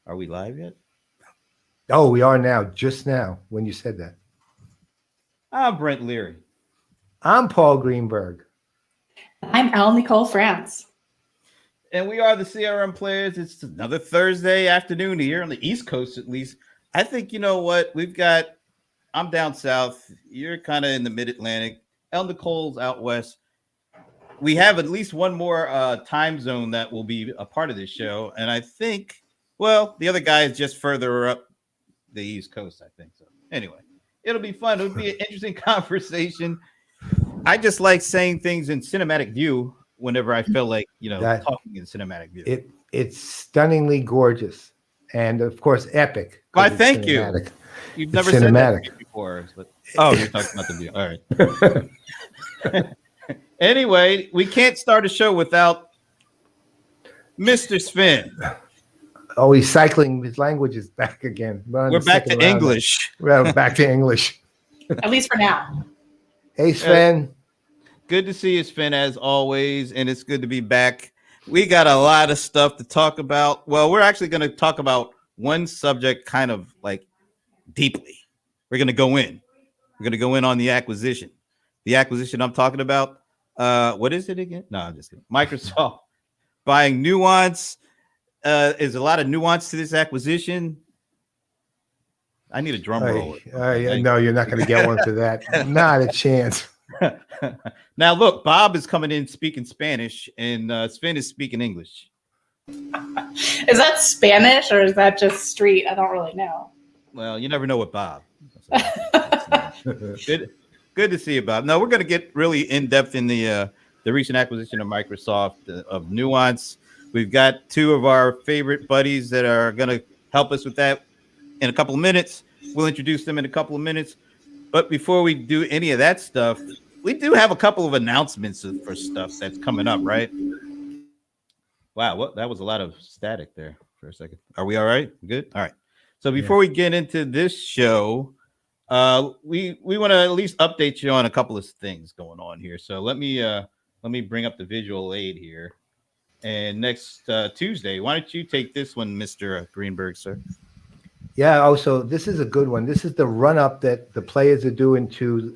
Are we live yet? Oh, we are now, just now, when you said that. I'm Brent Leary. I'm Paul Greenberg. I'm Al Nicole France. And we are the CRM Playaz. It's another Thursday afternoon here on the East Coast, at least. I think, you know what? I'm down south. You're kind of in the mid-Atlantic. El Nicole's out west. We have at least one more time zone that will be a part of this show. And I think, well, the other guy is just further up the East Coast, I think. So anyway, it'll be fun. It'll be an interesting conversation. I just like saying things in cinematic view whenever I feel like, talking in cinematic view. It's stunningly gorgeous. And, of course, epic. Why, thank you. You've never said that before. But, you're talking about the view. All right. Anyway, we can't start a show without Mr. Sven. Oh, he's cycling his languages back again. We're back to English. We're back to English. At least for now. Hey, Sven. Good to see you, Sven, as always. And it's good to be back. We got a lot of stuff to talk about. Well, we're actually going to talk about one subject kind of like deeply. We're going to go in. We're going to go in on the acquisition. The acquisition I'm talking about. What is it again? No, I'm just kidding. Microsoft buying Nuance. Is a lot of nuance to this acquisition. I need a drum roll. No, you're not going to get one for that. Not a chance. Now, look, Bob is coming in speaking Spanish, and Sven is speaking English. Is that Spanish or is that just street? I don't really know. Well, you never know with Bob. Good to see you, Bob. No, we're going to get really in depth in the recent acquisition of Microsoft of Nuance. We've got two of our favorite buddies that are going to help us with that in a couple of minutes. We'll introduce them in a couple of minutes. But before we do any of that stuff, we do have a couple of announcements for stuff that's coming up, right? Wow, that was a lot of static there for a second. Are we all right? Good? All right. So before we get into this show, we want to at least update you on a couple of things going on here. So let me bring up the visual aid here. And next Tuesday, why don't you take this one, Mr. Greenberg, sir? Yeah, also, this is a good one. This is the run-up that the players are doing to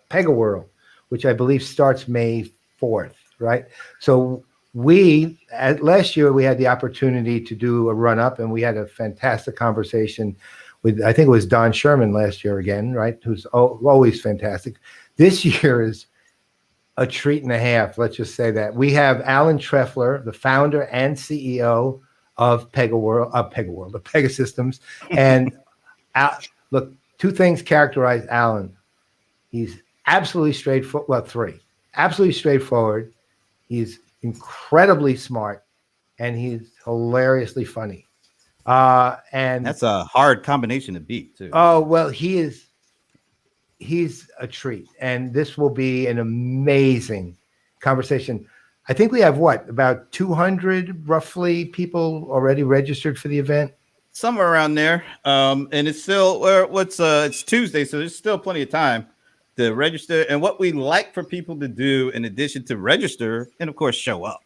Pega World, which I believe starts May 4th, right? So last year, we had the opportunity to do a run-up, and we had a fantastic conversation with, I think it was Don Sherman last year again, right? Who's always fantastic. This year is a treat and a half. Let's just say that. We have Alan Trefler, the founder and CEO of Pega World, of Pega Systems. And look, two things characterize Alan. He's absolutely straightforward. Well, three. Absolutely straightforward. He's incredibly smart, and he's hilariously funny. And that's a hard combination to beat, too. Oh, well, he's a treat, and this will be an amazing conversation. I think we have about 200 roughly people already registered for the event, somewhere around there. And it's still it's Tuesday, so there's still plenty of time to register. And what we like for people to do, in addition to register, and of course show up,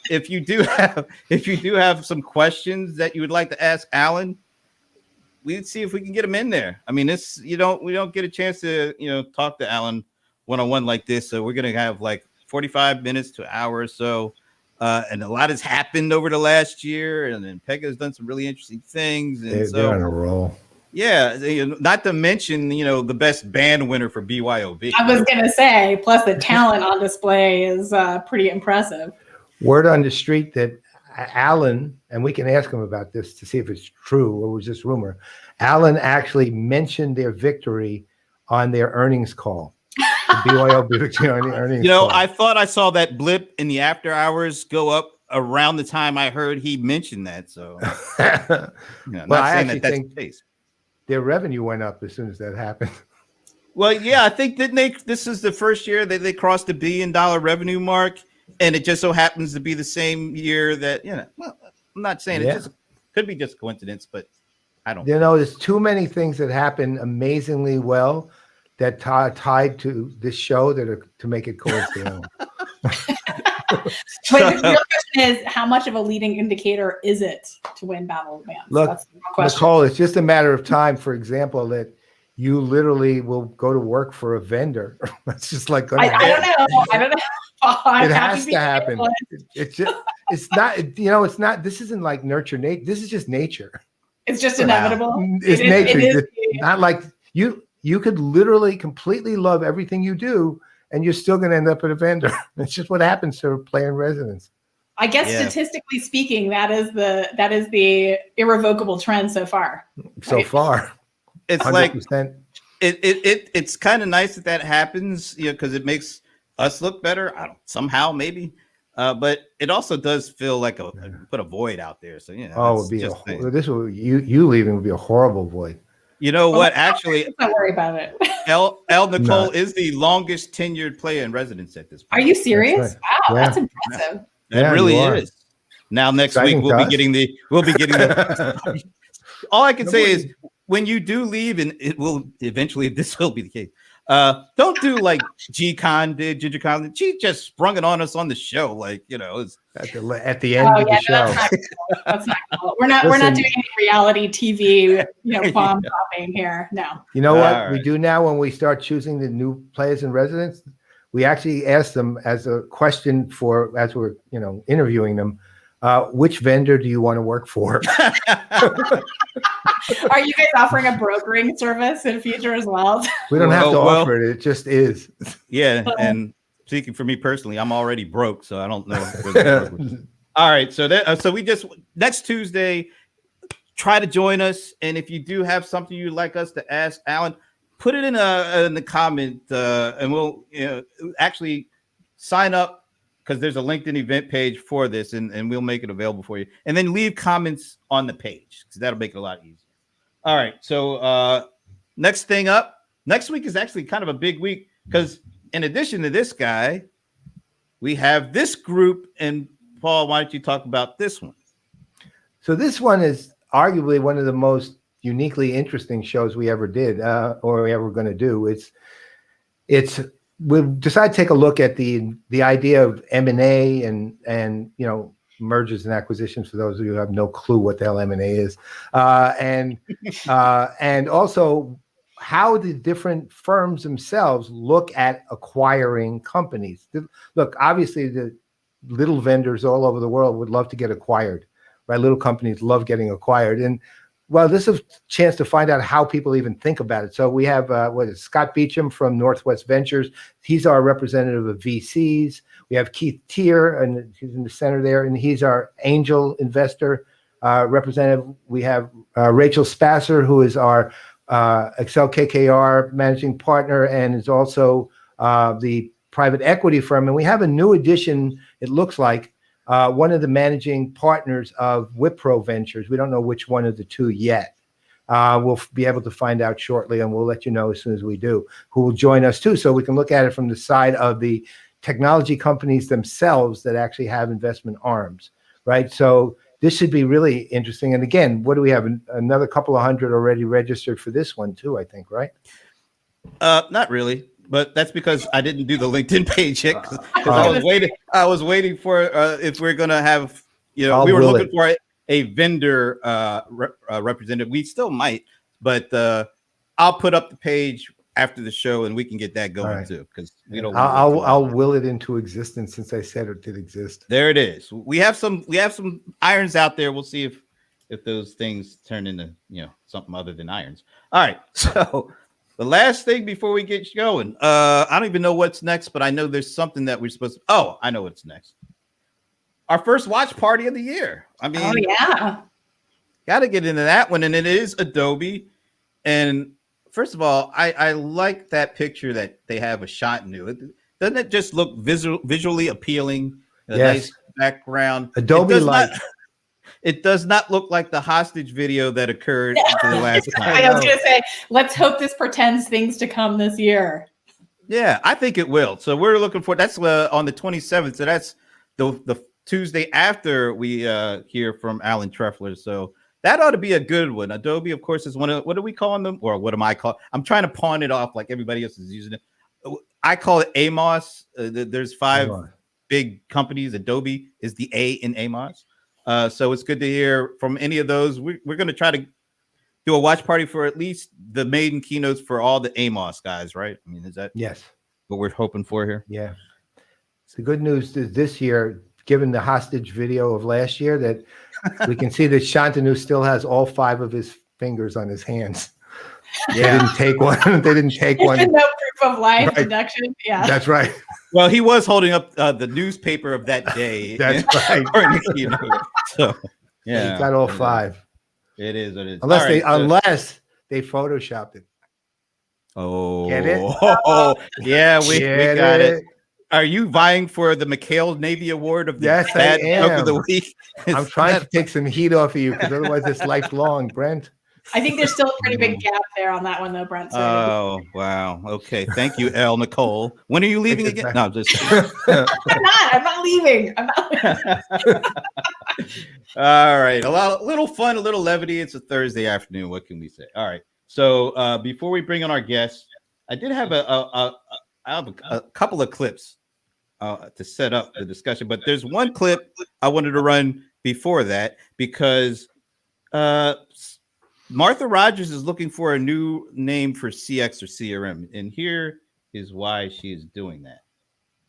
if you do have some questions that you would like to ask Alan, we'd see if we can get him in there. I mean, we don't get a chance to, talk to Alan one-on-one like this. So we're going to have like 45 minutes to an hour or so. And a lot has happened over the last year. And then Pega has done some really interesting things. And they're on a roll. Yeah. Not to mention, the best band winner for BYOB. I was going to say, plus the talent on display is pretty impressive. Word on the street that Alan, and we can ask him about this to see if it's true or was just rumor. Alan actually mentioned their victory on their earnings call. The BYOB victory on the earnings call. I thought I saw that blip in the after hours go up around the time I heard he mentioned that. So, well, I actually think their revenue went up as soon as that happened. Well, yeah, I think this is the first year that they crossed the $1 billion revenue mark. And it just so happens to be the same year that, well, I'm not saying it just could be just coincidence, but I don't know. There's too many things that happen amazingly well that tied to this show that are to make it coincidental. But the real question is, how much of a leading indicator is it to win battle of bands? Look, That's the real question. Nicole, it's just a matter of time, for example, that you literally will go to work for a vendor. That's just like I don't know. I don't know. It has to happen. It's just, it's not, it's not, this isn't like nurture nature. This is just nature. It's just inevitable. It's nature. It's not like you could literally completely love everything you do, and you're still going to end up at a vendor. It's just what happens to player in residence. I guess statistically speaking, that is the irrevocable trend so far. So far, it's 100%. like it's kind of nice that happens, because it makes us look better. Somehow maybe, but it also does feel like put a void out there. So it would be you leaving would be a horrible void. You know what? Actually, don't worry about it. Nicole is the longest tenured player in residence at this point. Are you serious? Right. Wow, Yeah. that's impressive. It really is. Now next week we'll be getting the all I can say is when you do leave, and it will eventually, this will be the case. Don't do like G-Con did, GingerCon. She just sprung it on us on the show, it's at the end of the show. That's not cool. We're not doing any reality TV, bomb dropping here. No. You know what we do now when we start choosing the new players in residence? We actually ask them as a question as we're interviewing them, which vendor do you want to work for? Are you guys offering a brokering service in future as well? We don't have to offer it. It just is. Yeah. And speaking for me personally, I'm already broke, so I don't know. All right. So we just next Tuesday, try to join us. And if you do have something you'd like us to ask Alan, put it in the comment, and we'll actually sign up, because there's a LinkedIn event page for this, and we'll make it available for you. And then leave comments on the page, because that'll make it a lot easier. All right. So next thing up, next week is actually kind of a big week, because in addition to this guy, we have this group. And Paul, why don't you talk about this one? So this one is arguably one of the most uniquely interesting shows we ever did, or we ever going to do. We've decided to take a look at the idea of M&A and mergers and acquisitions, for those of you who have no clue what the hell M&A is, and also how the different firms themselves look at acquiring companies. Look, obviously the little vendors all over the world would love to get acquired, right? Little companies love getting acquired. And well, this is a chance to find out how people even think about it. So we have Scott Beecham from Northwest Ventures. He's our representative of VCs. We have Keith Tier, and he's in the center there, and he's our angel investor representative. We have Rachel Spasser, who is our Excel KKR managing partner, and is also the private equity firm. And we have a new addition, it looks like, one of the managing partners of Wipro Ventures. We don't know which one of the two yet. We'll be able to find out shortly, and we'll let you know as soon as we do, who will join us too, so we can look at it from the side of the technology companies themselves that actually have investment arms, right? So this should be really interesting. And again, what do we have? Another couple of hundred already registered for this one too, I think, right? Not really. But that's because I didn't do the LinkedIn page yet, because I was waiting for if we're gonna have, we were looking for a vendor representative. We still might, but I'll put up the page after the show, and we can get that going too, because we don't. I'll will it into existence, since I said it did exist. There it is. We have some irons out there. We'll see if those things turn into something other than irons. All right, so. The last thing before we get going, I don't even know what's next, but I know there's something that we're supposed to. Oh, I know what's next. Our first watch party of the year. I mean, oh yeah, got to get into that one, and it is Adobe. And first of all, I like that picture that they have a shot new. Doesn't it just look visually appealing? A nice background. Adobe Light. It does not look like the hostage video that occurred the last time. I was going to say, let's hope this portends things to come this year. Yeah, I think it will. So we're looking for, that's on the 27th. So that's the Tuesday after we hear from Alan Trefler. So that ought to be a good one. Adobe, of course, is one of, what are we calling them? Or what am I calling? I'm trying to pawn it off like everybody else is using it. I call it AMOS. There's 5 big companies. Adobe is the A in AMOS. So it's good to hear from any of those. We're going to try to do a watch party for at least the maiden keynotes for all the AMOS guys, right? I mean, is that Yes. what we're hoping for here? Yeah. The good news is this year, given the hostage video of last year, that we can see that Shantanu still has all 5 of his fingers on his hands. Yeah. They didn't take one. They didn't take There's one. been no proof of life Right. deduction. Yeah. That's right. Well, he was holding up the newspaper of that day. That's right. So, yeah. He got all 5. It is what it is. Unless they photoshopped it. Oh, Get it? Yeah, we Get got it. Are you vying for the McHale Navy Award of the Yes, bad I joke am. of the week? I'm trying to take some heat off of you because otherwise it's lifelong, Brent. I think there's still a pretty big gap there on that one, though, Brent. Oh, wow. Okay. Thank you, L. Nicole. When are you leaving again? No, just. I'm not leaving. All right. A little fun, a little levity. It's a Thursday afternoon. What can we say? All right. So before we bring on our guests, I did have I have a couple of clips to set up the discussion, but there's one clip I wanted to run before that because Martha Rogers is looking for a new name for CX or CRM, and here is why she is doing that.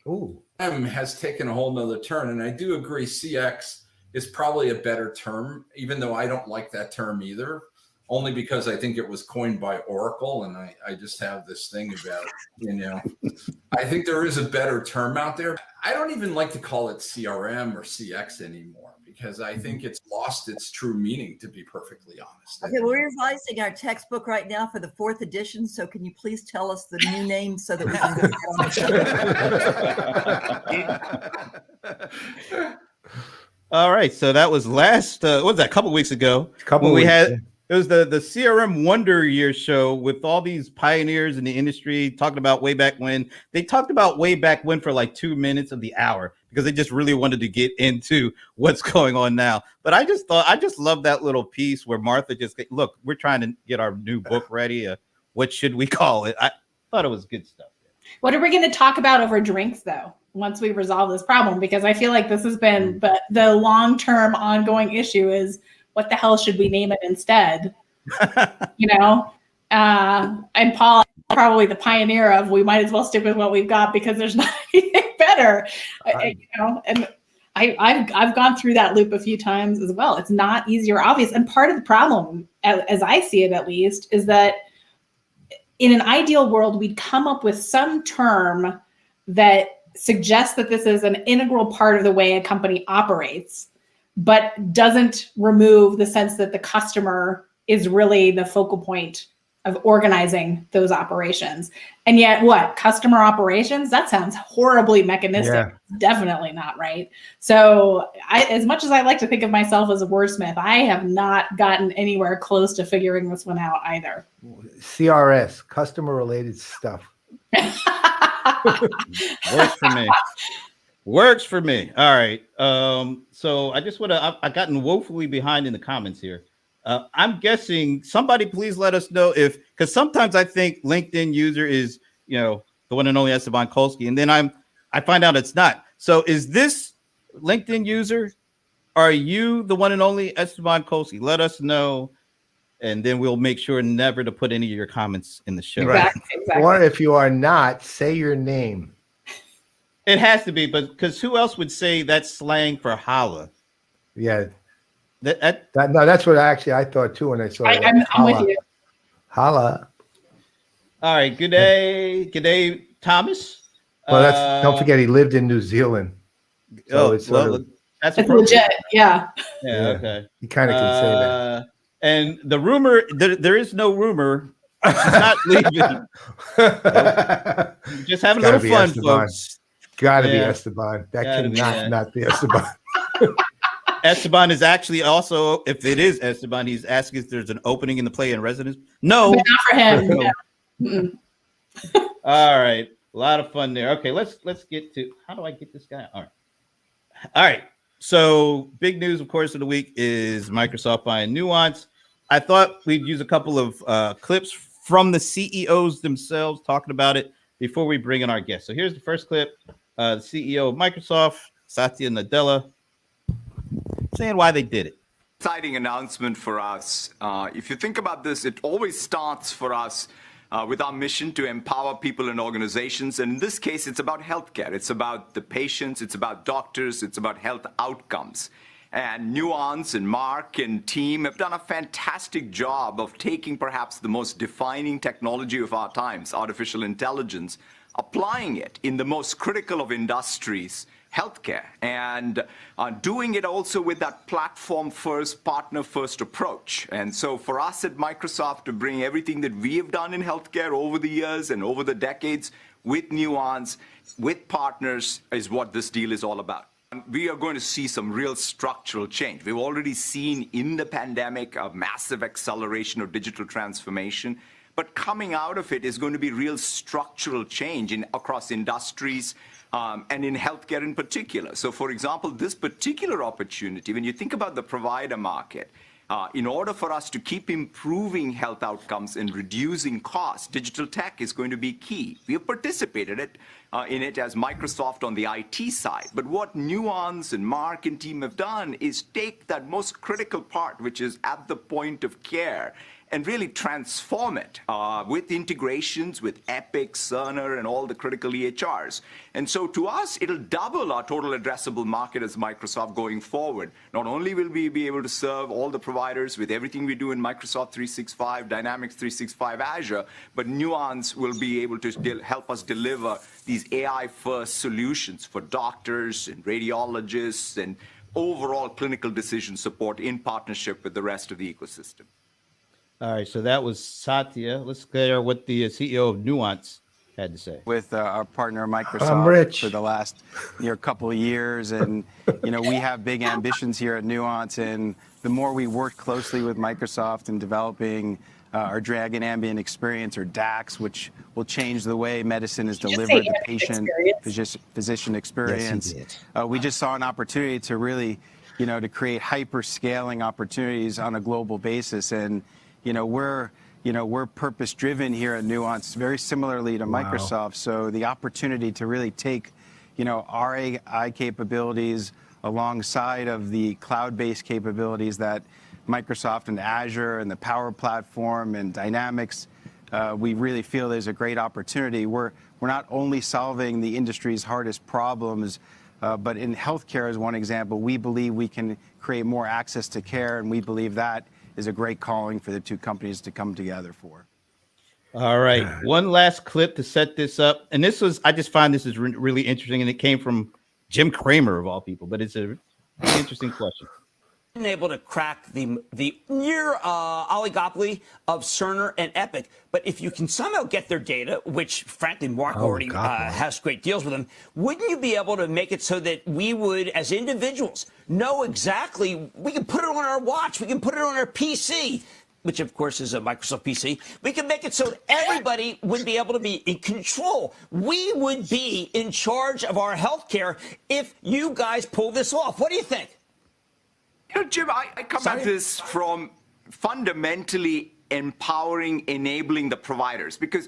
Ooh. Has taken a whole nother turn, and I do agree CX is probably a better term, even though I don't like that term either, only because I think it was coined by Oracle, and I just have this thing about, I think there is a better term out there. I don't even like to call it CRM or CX anymore because I think it's lost its true meaning, to be perfectly honest. Okay, we're revising our textbook right now for the 4th edition, so can you please tell us the new name so that we can go on? All right, so that was last what was that, a couple weeks ago? It was the CRM Wonder Year show with all these pioneers in the industry talking about way back when. They talked about way back when for like 2 minutes of the hour because they just really wanted to get into what's going on now. But I just love that little piece where Martha look, we're trying to get our new book ready. What should we call it? I thought it was good stuff. What are we going to talk about over drinks, though, once we resolve this problem? Because I feel like this has been, but the long-term ongoing issue is, what the hell should we name it instead? And Paul, probably the pioneer of, we might as well stick with what we've got because there's not anything better. And I've gone through that loop a few times as well. It's not easy or obvious. And part of the problem, as I see it at least, is that in an ideal world, we'd come up with some term that suggests that this is an integral part of the way a company operates, but doesn't remove the sense that the customer is really the focal point of organizing those operations. And yet what? Customer operations? That sounds horribly mechanistic. Yeah. Definitely not right. So as much as I like to think of myself as a wordsmith, I have not gotten anywhere close to figuring this one out either. CRS, customer related stuff. Works for me. All right. So I just want to, I've gotten woefully behind in the comments here. I'm guessing somebody please let us know because sometimes I think LinkedIn user is, the one and only Esteban Kolsky. And then I find out it's not. So is this LinkedIn user? Are you the one and only Esteban Kolsky? Let us know. And then we'll make sure never to put any of your comments in the show. Exactly. Or if you are not, say your name. It has to be, but because who else would say that's slang for holla? Yeah. No, that's what I thought too when I saw it. I'm with you. Holla. All right. Good day, Thomas. Well, don't forget he lived in New Zealand. So that's legit. Yeah. Yeah. Okay. You kind of can say that. And the rumor, there is no rumor. She's not leaving. Just having a little fun, folks. Got to be Esteban. That cannot not be Esteban. Esteban is actually also, if it is Esteban, he's asking if there's an opening in the play in residence. No. But not for him. No. All right. A lot of fun there. Okay, let's get to, how do I get this guy? All right. So big news, of course, of the week is Microsoft buying Nuance. I thought we'd use a couple of clips from the CEOs themselves talking about it before we bring in our guests. So here's the first clip. the CEO of Microsoft, Satya Nadella, saying why they did it. Exciting announcement for us. If you think about this, it always starts for us with our mission to empower people and organizations. And in this case, it's about healthcare. It's about the patients. It's about doctors. It's about health outcomes. And Nuance and Mark and team have done a fantastic job of taking perhaps the most defining technology of our times, artificial intelligence, applying it in the most critical of industries, healthcare, and doing it also with that platform first, partner first approach. And so for us at Microsoft to bring everything that we have done in healthcare over the years and over the decades with Nuance, with partners, is what this deal is all about. We are going to see some real structural change. We've already seen in the pandemic a massive acceleration of digital transformation. But coming out of it is going to be real structural change across industries and in healthcare in particular. So, for example, this particular opportunity, when you think about the provider market, in order for us to keep improving health outcomes and reducing costs, digital tech is going to be key. We have participated in it as Microsoft on the IT side. But what Nuance and Mark and team have done is take that most critical part, which is at the point of care, and really transform it with integrations with Epic, Cerner, and all the critical EHRs. And so to us, it'll double our total addressable market as Microsoft going forward. Not only will we be able to serve all the providers with everything we do in Microsoft 365, Dynamics 365, Azure, but Nuance will be able to help us deliver these AI-first solutions for doctors and radiologists and overall clinical decision support in partnership with the rest of the ecosystem. All right, so that was Satya. Let's hear what the CEO of Nuance had to say. With our partner I'm Microsoft Rich. for the last couple of years, and we have big ambitions here at Nuance, and the more we work closely with Microsoft in developing our Dragon Ambient Experience, or DAX, which will change the way medicine is delivered, the patient physician experience. Yes, he did. We just saw an opportunity to really, to create hyper scaling opportunities on a global basis, and we're purpose-driven here at Nuance, very similarly to Microsoft. So the opportunity to really take, our AI capabilities alongside of the cloud-based capabilities that Microsoft and Azure and the Power Platform and Dynamics, we really feel there's a great opportunity. We're not only solving the industry's hardest problems, but in healthcare, as one example, we believe we can create more access to care, and we believe that is a great calling for the two companies to come together for. All right, one last clip to set this up. And this was, I just find this is really interesting, and it came from Jim Cramer of all people, but it's a really interesting question. Been able to crack the near oligopoly of Cerner and Epic, but if you can somehow get their data, which frankly Mark already has great deals with them, wouldn't you be able to make it so that we would, as individuals, know exactly? We can put it on our watch, we can put it on our PC, which of course is a Microsoft PC. We can make it so that everybody would be able to be in control. We would be in charge of our healthcare if you guys pull this off. What do you think? Jim, I come at this from fundamentally empowering, enabling the providers. Because,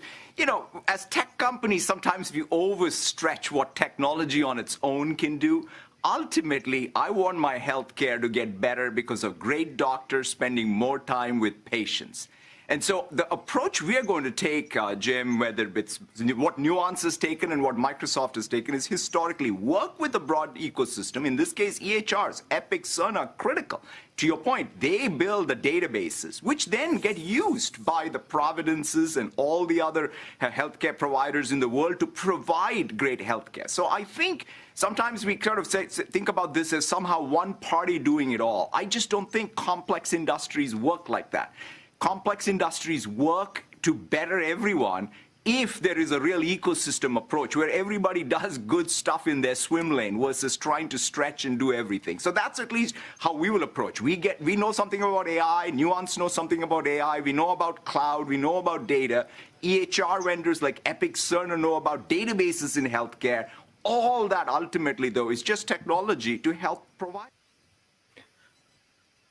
as tech companies, sometimes we overstretch what technology on its own can do. Ultimately, I want my healthcare to get better because of great doctors spending more time with patients. And so the approach we are going to take, Jim, whether it's what Nuance has taken and what Microsoft has taken, is historically work with a broad ecosystem. In this case, EHRs, Epic, Cerner are critical. To your point, they build the databases, which then get used by the Providences and all the other healthcare providers in the world to provide great healthcare. So I think sometimes we sort of think about this as somehow one party doing it all. I just don't think complex industries work like that. Complex industries work to better everyone if there is a real ecosystem approach where everybody does good stuff in their swim lane versus trying to stretch and do everything. So that's at least how we will approach. We know something about AI, Nuance knows something about AI, we know about cloud, we know about data. EHR vendors like Epic, Cerner know about databases in healthcare. All that ultimately, though, is just technology to help provide.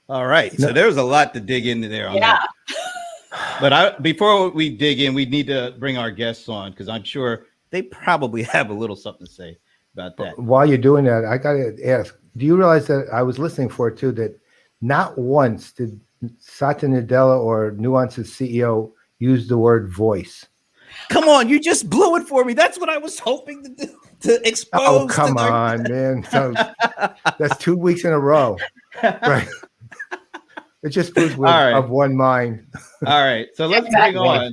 All right, so there's a lot to dig into there on that. But before we dig in, we need to bring our guests on because I'm sure they probably have a little something to say. about that. While you're doing that, I got to ask, do you realize that I was listening for it too, that not once did Satya Nadella or Nuance's CEO use the word voice? Come on, you just blew it for me. That's what I was hoping to do, to expose. Oh, come on, man. So that's 2 weeks in a row. Right. It just proves we're of one mind. All right. So let's bring on.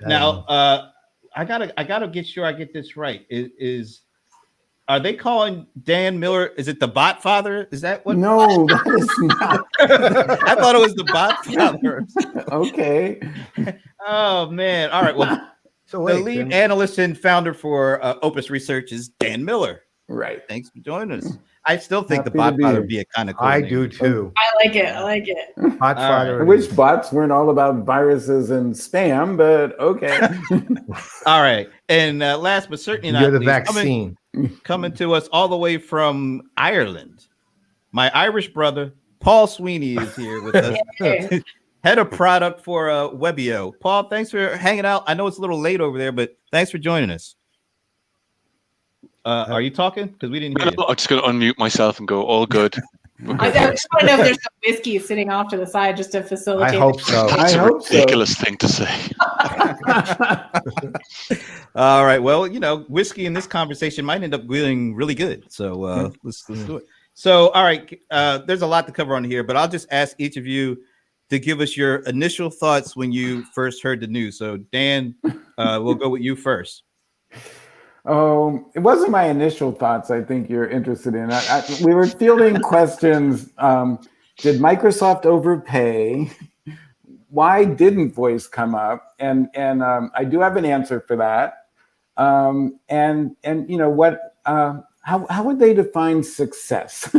Now, know. I gotta get sure I get this right. Are they calling Dan Miller? Is it the Bot Father? Is that what? No, that is not. I thought it was the Bot Father. Okay. Oh man. All right. Well, so the lead analyst and founder for Opus Research is Dan Miller. Right. Thanks for joining us. I still think Happy the Bot to be Father here. would be a kind of cool I name. do too. I like it. Bot Father. I wish bots weren't all about viruses and spam, but okay. All right. And last but certainly You're not the least, vaccine. coming to us all the way from Ireland, my Irish brother, Paul Sweeney, is here with us. Head of product for Webio. Paul, thanks for hanging out. I know it's a little late over there, but thanks for joining us. Are you talking? Because we didn't hear you. I'm just going to unmute myself and go, all good. I just want to know if there's some whiskey sitting off to the side just to facilitate. I hope so. That's a ridiculous thing to say. All right. Well, whiskey in this conversation might end up being really good. So let's do it. So, all right. There's a lot to cover on here, but I'll just ask each of you to give us your initial thoughts when you first heard the news. So, Dan, we'll go with you first. It wasn't my initial thoughts I think you're interested in. We were fielding questions. Did Microsoft overpay? Why didn't voice come up? And I do have an answer for that. And what? How would they define success?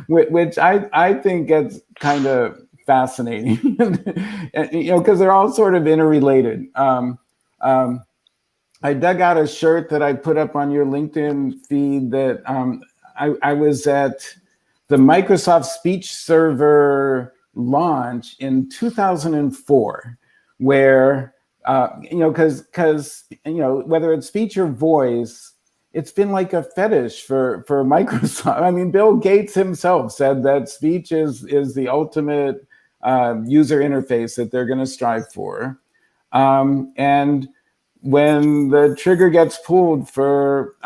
Which I think gets kind of fascinating. And, because they're all sort of interrelated. I dug out a shirt that I put up on your LinkedIn feed that I was at the Microsoft Speech Server launch in 2004, where, because whether it's speech or voice, it's been like a fetish for Microsoft. I mean, Bill Gates himself said that speech is the ultimate user interface that they're going to strive for. And when the trigger gets pulled for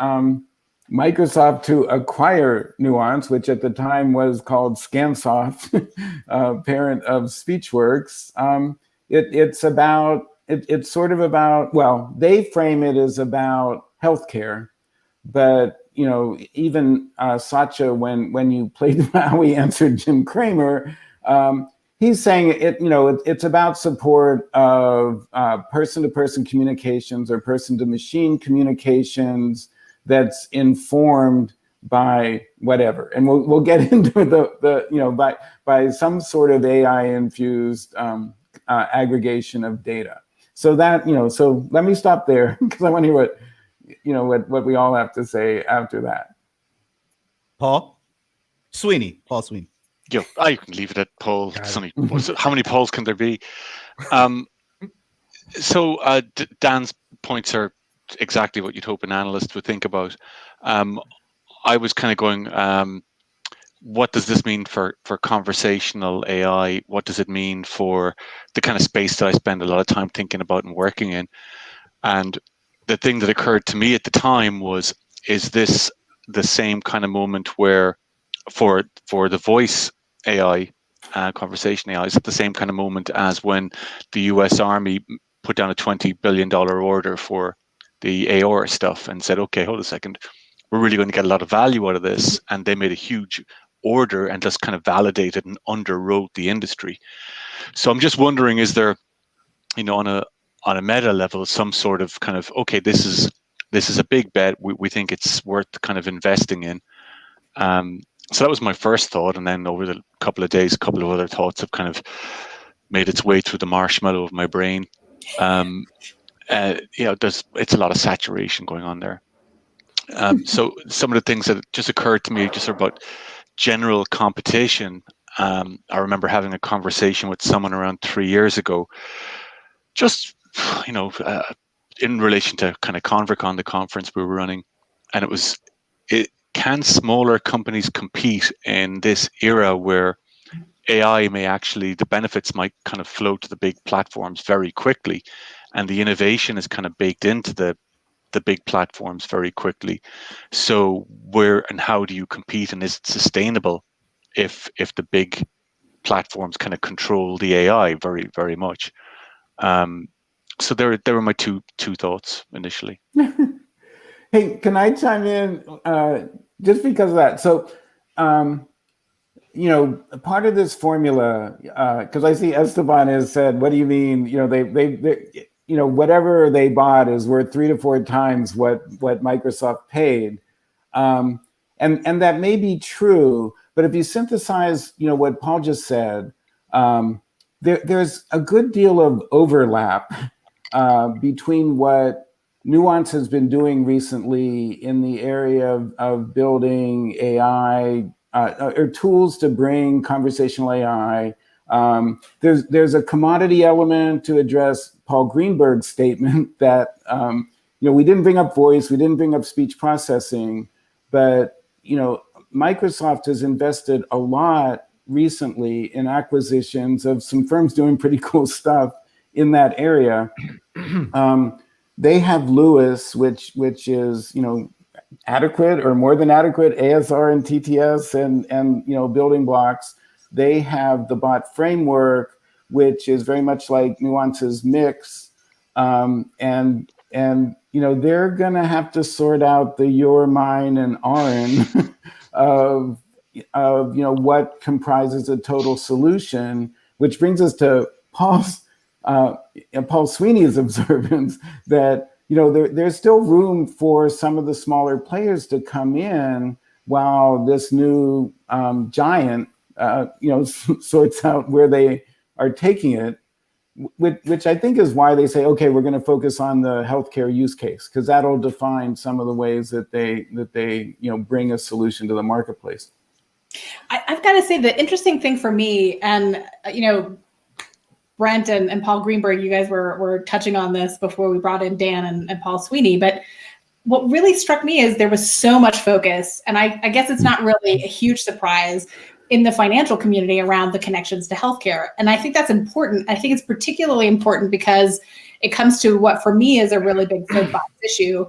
Microsoft to acquire Nuance, which at the time was called Scansoft, parent of SpeechWorks, it's sort of about, well, they frame it as about healthcare, but even Satya, when you played how he answered Jim Cramer, he's saying it's about support of person-to-person communications or person-to-machine communications that's informed by whatever, and we'll get into the by some sort of AI-infused aggregation of data. So that so let me stop there because I want to hear what we all have to say after that. Paul Sweeney. Yo, I can leave it at Paul. How many Pauls can there be? So Dan's points are exactly what you'd hope an analyst would think about. I was kind of going, what does this mean for conversational AI? What does it mean for the kind of space that I spend a lot of time thinking about and working in? And the thing that occurred to me at the time was, is this the same kind of moment where for the voice AI, conversation AI, is it the same kind of moment as when the US Army put down a $20 billion order for the AOR stuff and said, okay, hold a second, we're really going to get a lot of value out of this. And they made a huge order and just kind of validated and underwrote the industry. So I'm just wondering, is there, on a meta level, some sort of kind of, okay, this is a big bet. We think it's worth kind of investing in. So that was my first thought, and then over the couple of days, a couple of other thoughts have kind of made its way through the marshmallow of my brain. It's a lot of saturation going on there. So some of the things that just occurred to me just about general competition. I remember having a conversation with someone around 3 years ago, just in relation to kind of ConverCon, the conference we were running, and it was can smaller companies compete in this era where AI may actually, the benefits might kind of flow to the big platforms very quickly, and the innovation is kind of baked into the big platforms very quickly. So where and how do you compete, and is it sustainable if the big platforms kind of control the AI very, very much? So there were my two thoughts initially. Hey, can I chime in just because of that? So, part of this formula, because I see Esteban has said, "What do you mean? They whatever they bought is worth 3 to 4 times what Microsoft paid," and that may be true. But if you synthesize, what Paul just said, there's a good deal of overlap between what Nuance has been doing recently in the area of building AI or tools to bring conversational AI. There's a commodity element to address Paul Greenberg's statement that we didn't bring up voice, we didn't bring up speech processing, but Microsoft has invested a lot recently in acquisitions of some firms doing pretty cool stuff in that area. They have Lewis, which is adequate or more than adequate ASR and TTS and building blocks. They have the bot framework, which is very much like Nuance's Mix, and they're gonna have to sort out the your, mine, and ourn of what comprises a total solution, which brings us to Paul Sweeney's observance that there's still room for some of the smaller players to come in while this new giant sorts out where they are taking it, which I think is why they say, okay, we're going to focus on the healthcare use case, because that'll define some of the ways that they bring a solution to the marketplace. I've got to say, the interesting thing for me, and Brent and Paul Greenberg, you guys were touching on this before we brought in Dan and Paul Sweeney, but what really struck me is there was so much focus, and I guess it's not really a huge surprise in the financial community around the connections to healthcare. And I think that's important. I think it's particularly important because it comes to what for me is a really big soapbox issue.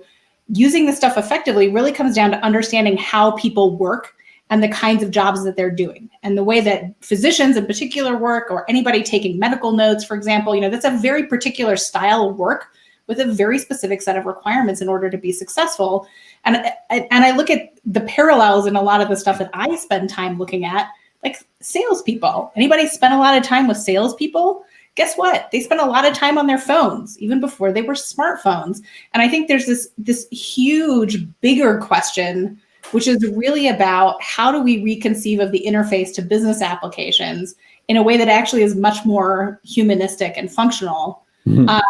Using this stuff effectively really comes down to understanding how people work and the kinds of jobs that they're doing, and the way that physicians in particular work, or anybody taking medical notes, for example, that's a very particular style of work with a very specific set of requirements in order to be successful. And I look at the parallels in a lot of the stuff that I spend time looking at, like salespeople. Anybody spend a lot of time with salespeople? Guess what? They spend a lot of time on their phones, even before they were smartphones. And I think there's this huge, bigger question, which is really about how do we reconceive of the interface to business applications in a way that actually is much more humanistic and functional. Mm-hmm.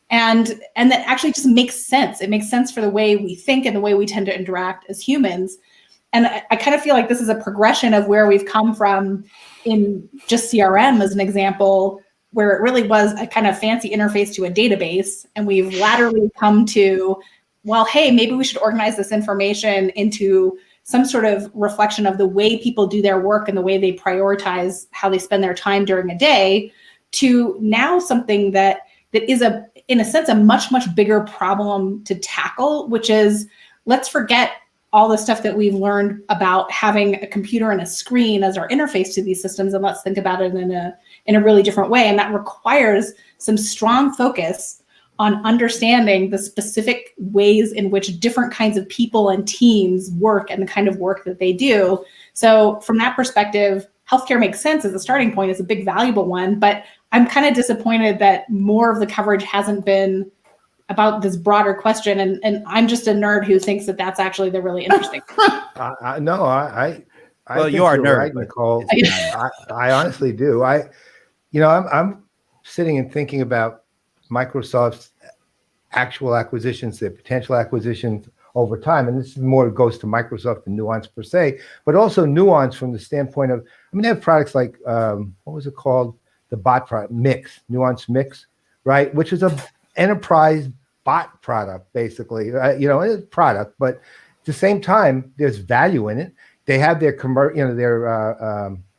And that actually just makes sense. It makes sense for the way we think and the way we tend to interact as humans. And I kind of feel like this is a progression of where we've come from in just CRM as an example, where it really was a kind of fancy interface to a database. And we've laterally come to, well, hey, maybe we should organize this information into some sort of reflection of the way people do their work and the way they prioritize how they spend their time during a day, to now something that is in a sense, a much, much bigger problem to tackle, which is, let's forget all the stuff that we've learned about having a computer and a screen as our interface to these systems, and let's think about it in a really different way. And that requires some strong focus on understanding the specific ways in which different kinds of people and teams work and the kind of work that they do. So from that perspective, healthcare makes sense as a starting point. It's a big, valuable one, but I'm kind of disappointed that more of the coverage hasn't been about this broader question. And I'm just a nerd who thinks that that's actually the really interesting. No, I well, you are a nerd, right, Nicole. I honestly do. I'm sitting and thinking about Microsoft's actual acquisitions, their potential acquisitions over time. And this more goes to Microsoft than Nuance per se, but also Nuance from the standpoint of, they have products like, what was it called? The bot product, Mix, Nuance Mix, right? Which is a enterprise bot product, basically, it's a product, but the same time, there's value in it. They have their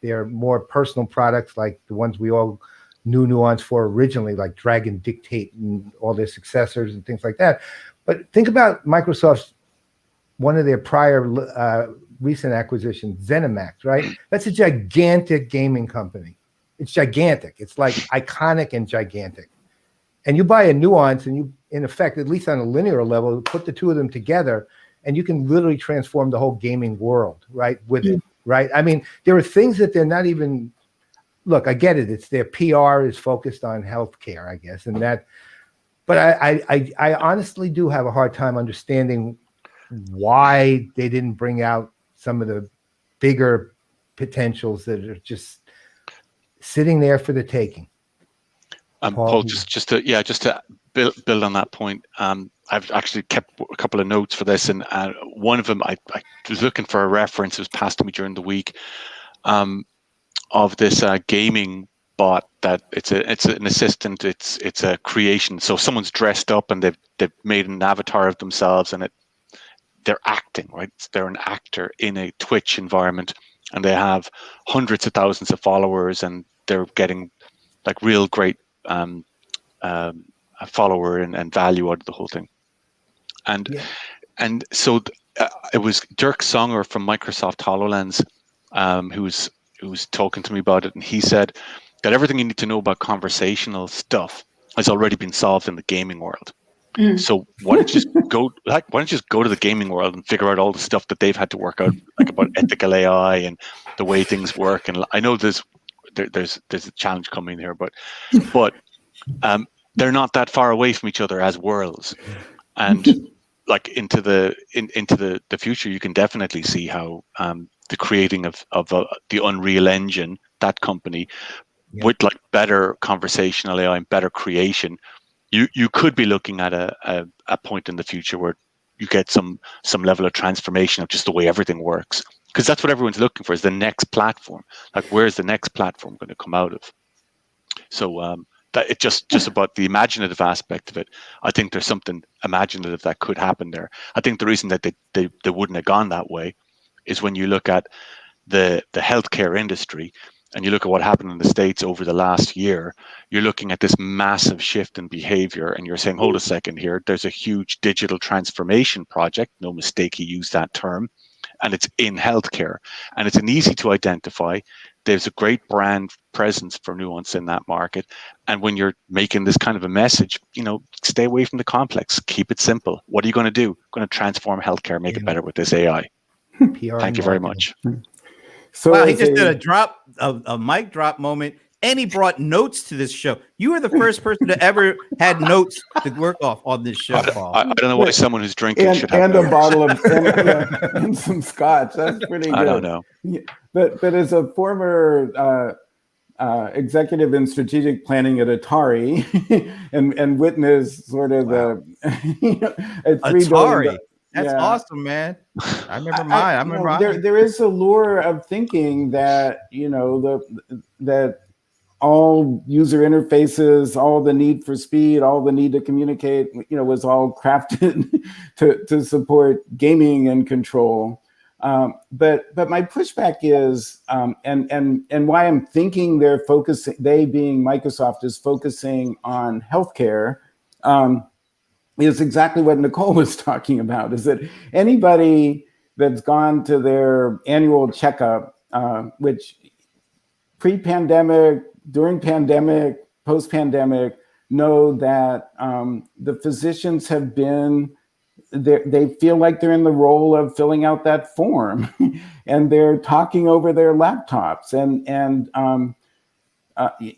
their more personal products, like the ones we all knew Nuance for originally, like Dragon Dictate and all their successors and things like that. But think about Microsoft's, one of their prior recent acquisitions, ZeniMax, right? That's a gigantic gaming company. It's gigantic. It's like iconic and gigantic. And you buy a Nuance and you, in effect, at least on a linear level, put the two of them together and you can literally transform the whole gaming world, right? With it, right? I mean, there are things that they're not even, look, I get it. It's their PR is focused on healthcare, I guess. And that, but I honestly do have a hard time understanding why they didn't bring out some of the bigger potentials that are just sitting there for the taking. Paul, just to build on that point, I've actually kept a couple of notes for this, and one of them I was looking for a reference. It was passed to me during the week of this gaming bot that it's an assistant. It's a creation. So someone's dressed up and they've made an avatar of themselves, and they're acting, right? They're an actor in a Twitch environment, and they have hundreds of thousands of followers, and they're getting like real great follower and value out of the whole thing. And so it was Dirk Songer from Microsoft HoloLens who was talking to me about it, and he said that everything you need to know about conversational stuff has already been solved in the gaming world. So why don't you just go to the gaming world and figure out all the stuff that they've had to work out, like about ethical AI and the way things work. And I know there's a challenge coming here, but they're not that far away from each other as worlds. And like into the future, you can definitely see how the creating of the Unreal Engine, that company, with like better conversational AI and better creation, you could be looking at a point in the future where you get some level of transformation of just the way everything works, because that's what everyone's looking for, is the next platform. Like, where's the next platform going to come out of? So that it just about the imaginative aspect of it, I think there's something imaginative that could happen there. I think the reason that they wouldn't have gone that way is when you look at the healthcare industry and you look at what happened in the States over the last year, you're looking at this massive shift in behavior, and you're saying, hold a second here, there's a huge digital transformation project, no mistake he used that term, and it's in healthcare, and it's an easy to identify. There's a great brand presence for Nuance in that market, and when you're making this kind of a message, stay away from the complex, keep it simple. What are you going to do? Going to transform healthcare, make it better with this AI. PR Thank you very much. So wow, he just did a mic drop moment, and he brought notes to this show. You were the first person to ever had notes to work off on this show, Paul. I don't know why someone who's drinking should have and notes. a bottle of and some scotch. That's pretty good. I don't know. Yeah, but as a former executive in strategic planning at Atari, and witness sort of the Atari. That's awesome, man. I remember mine. There is a lure of thinking that that all user interfaces, all the need for speed, all the need to communicate, was all crafted to support gaming and control. But my pushback is, and why I'm thinking they being Microsoft is focusing on healthcare, is exactly what Nicole was talking about, is that anybody that's gone to their annual checkup, which pre-pandemic, during pandemic, post-pandemic, know that the physicians have been, they feel like they're in the role of filling out that form and they're talking over their laptops. And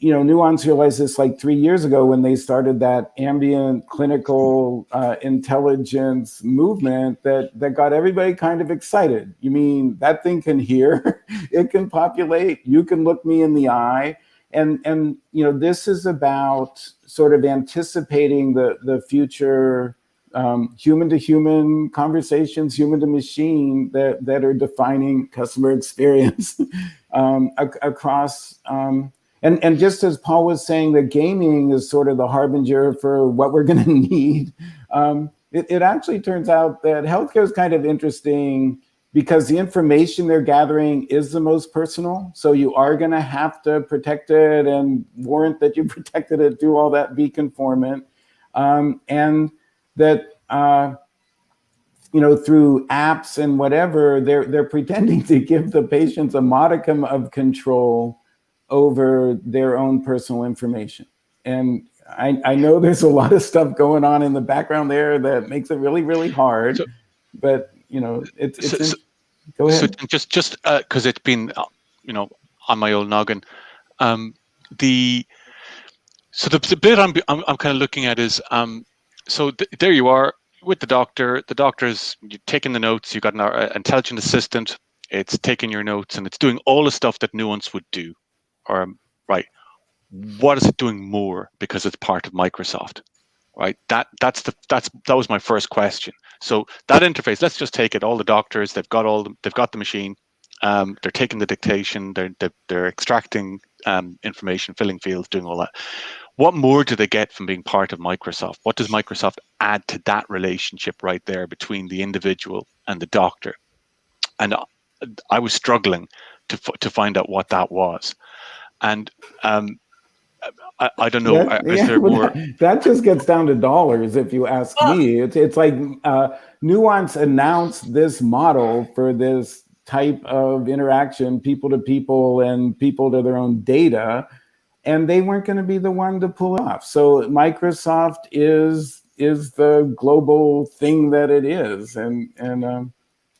Nuance realized this like 3 years ago when they started that ambient clinical intelligence movement that got everybody kind of excited. You mean that thing can hear, it can populate, you can look me in the eye. And this is about sort of anticipating the future human to human conversations, human to machine that are defining customer experience across. And just as Paul was saying, that gaming is sort of the harbinger for what we're going to need. it actually turns out that healthcare is kind of interesting because the information they're gathering is the most personal. So you are going to have to protect it and warrant that you protected it, do all that, be conformant. And that, through apps and whatever, they're pretending to give the patients a modicum of control over their own personal information. And I know there's a lot of stuff going on in the background there that makes it really, really hard. But it's go ahead. So just because it's been on my old noggin, the bit I'm kind of looking at is there you are with the doctor. The doctor's taking the notes. You've got an intelligent assistant. It's taking your notes and it's doing all the stuff that Nuance would do. Or right, what is it doing more because it's part of Microsoft? Right. That was my first question. So that interface, let's just take it. All the doctors, they've got the machine. They're taking the dictation. They're extracting information, filling fields, doing all that. What more do they get from being part of Microsoft? What does Microsoft add to that relationship right there between the individual and the doctor? And I was struggling to find out what that was. And I don't know. Is there more? That just gets down to dollars, if you ask me. It's like Nuance announced this model for this type of interaction, people to people and people to their own data, and they weren't going to be the one to pull it off. So Microsoft is the global thing that it is, and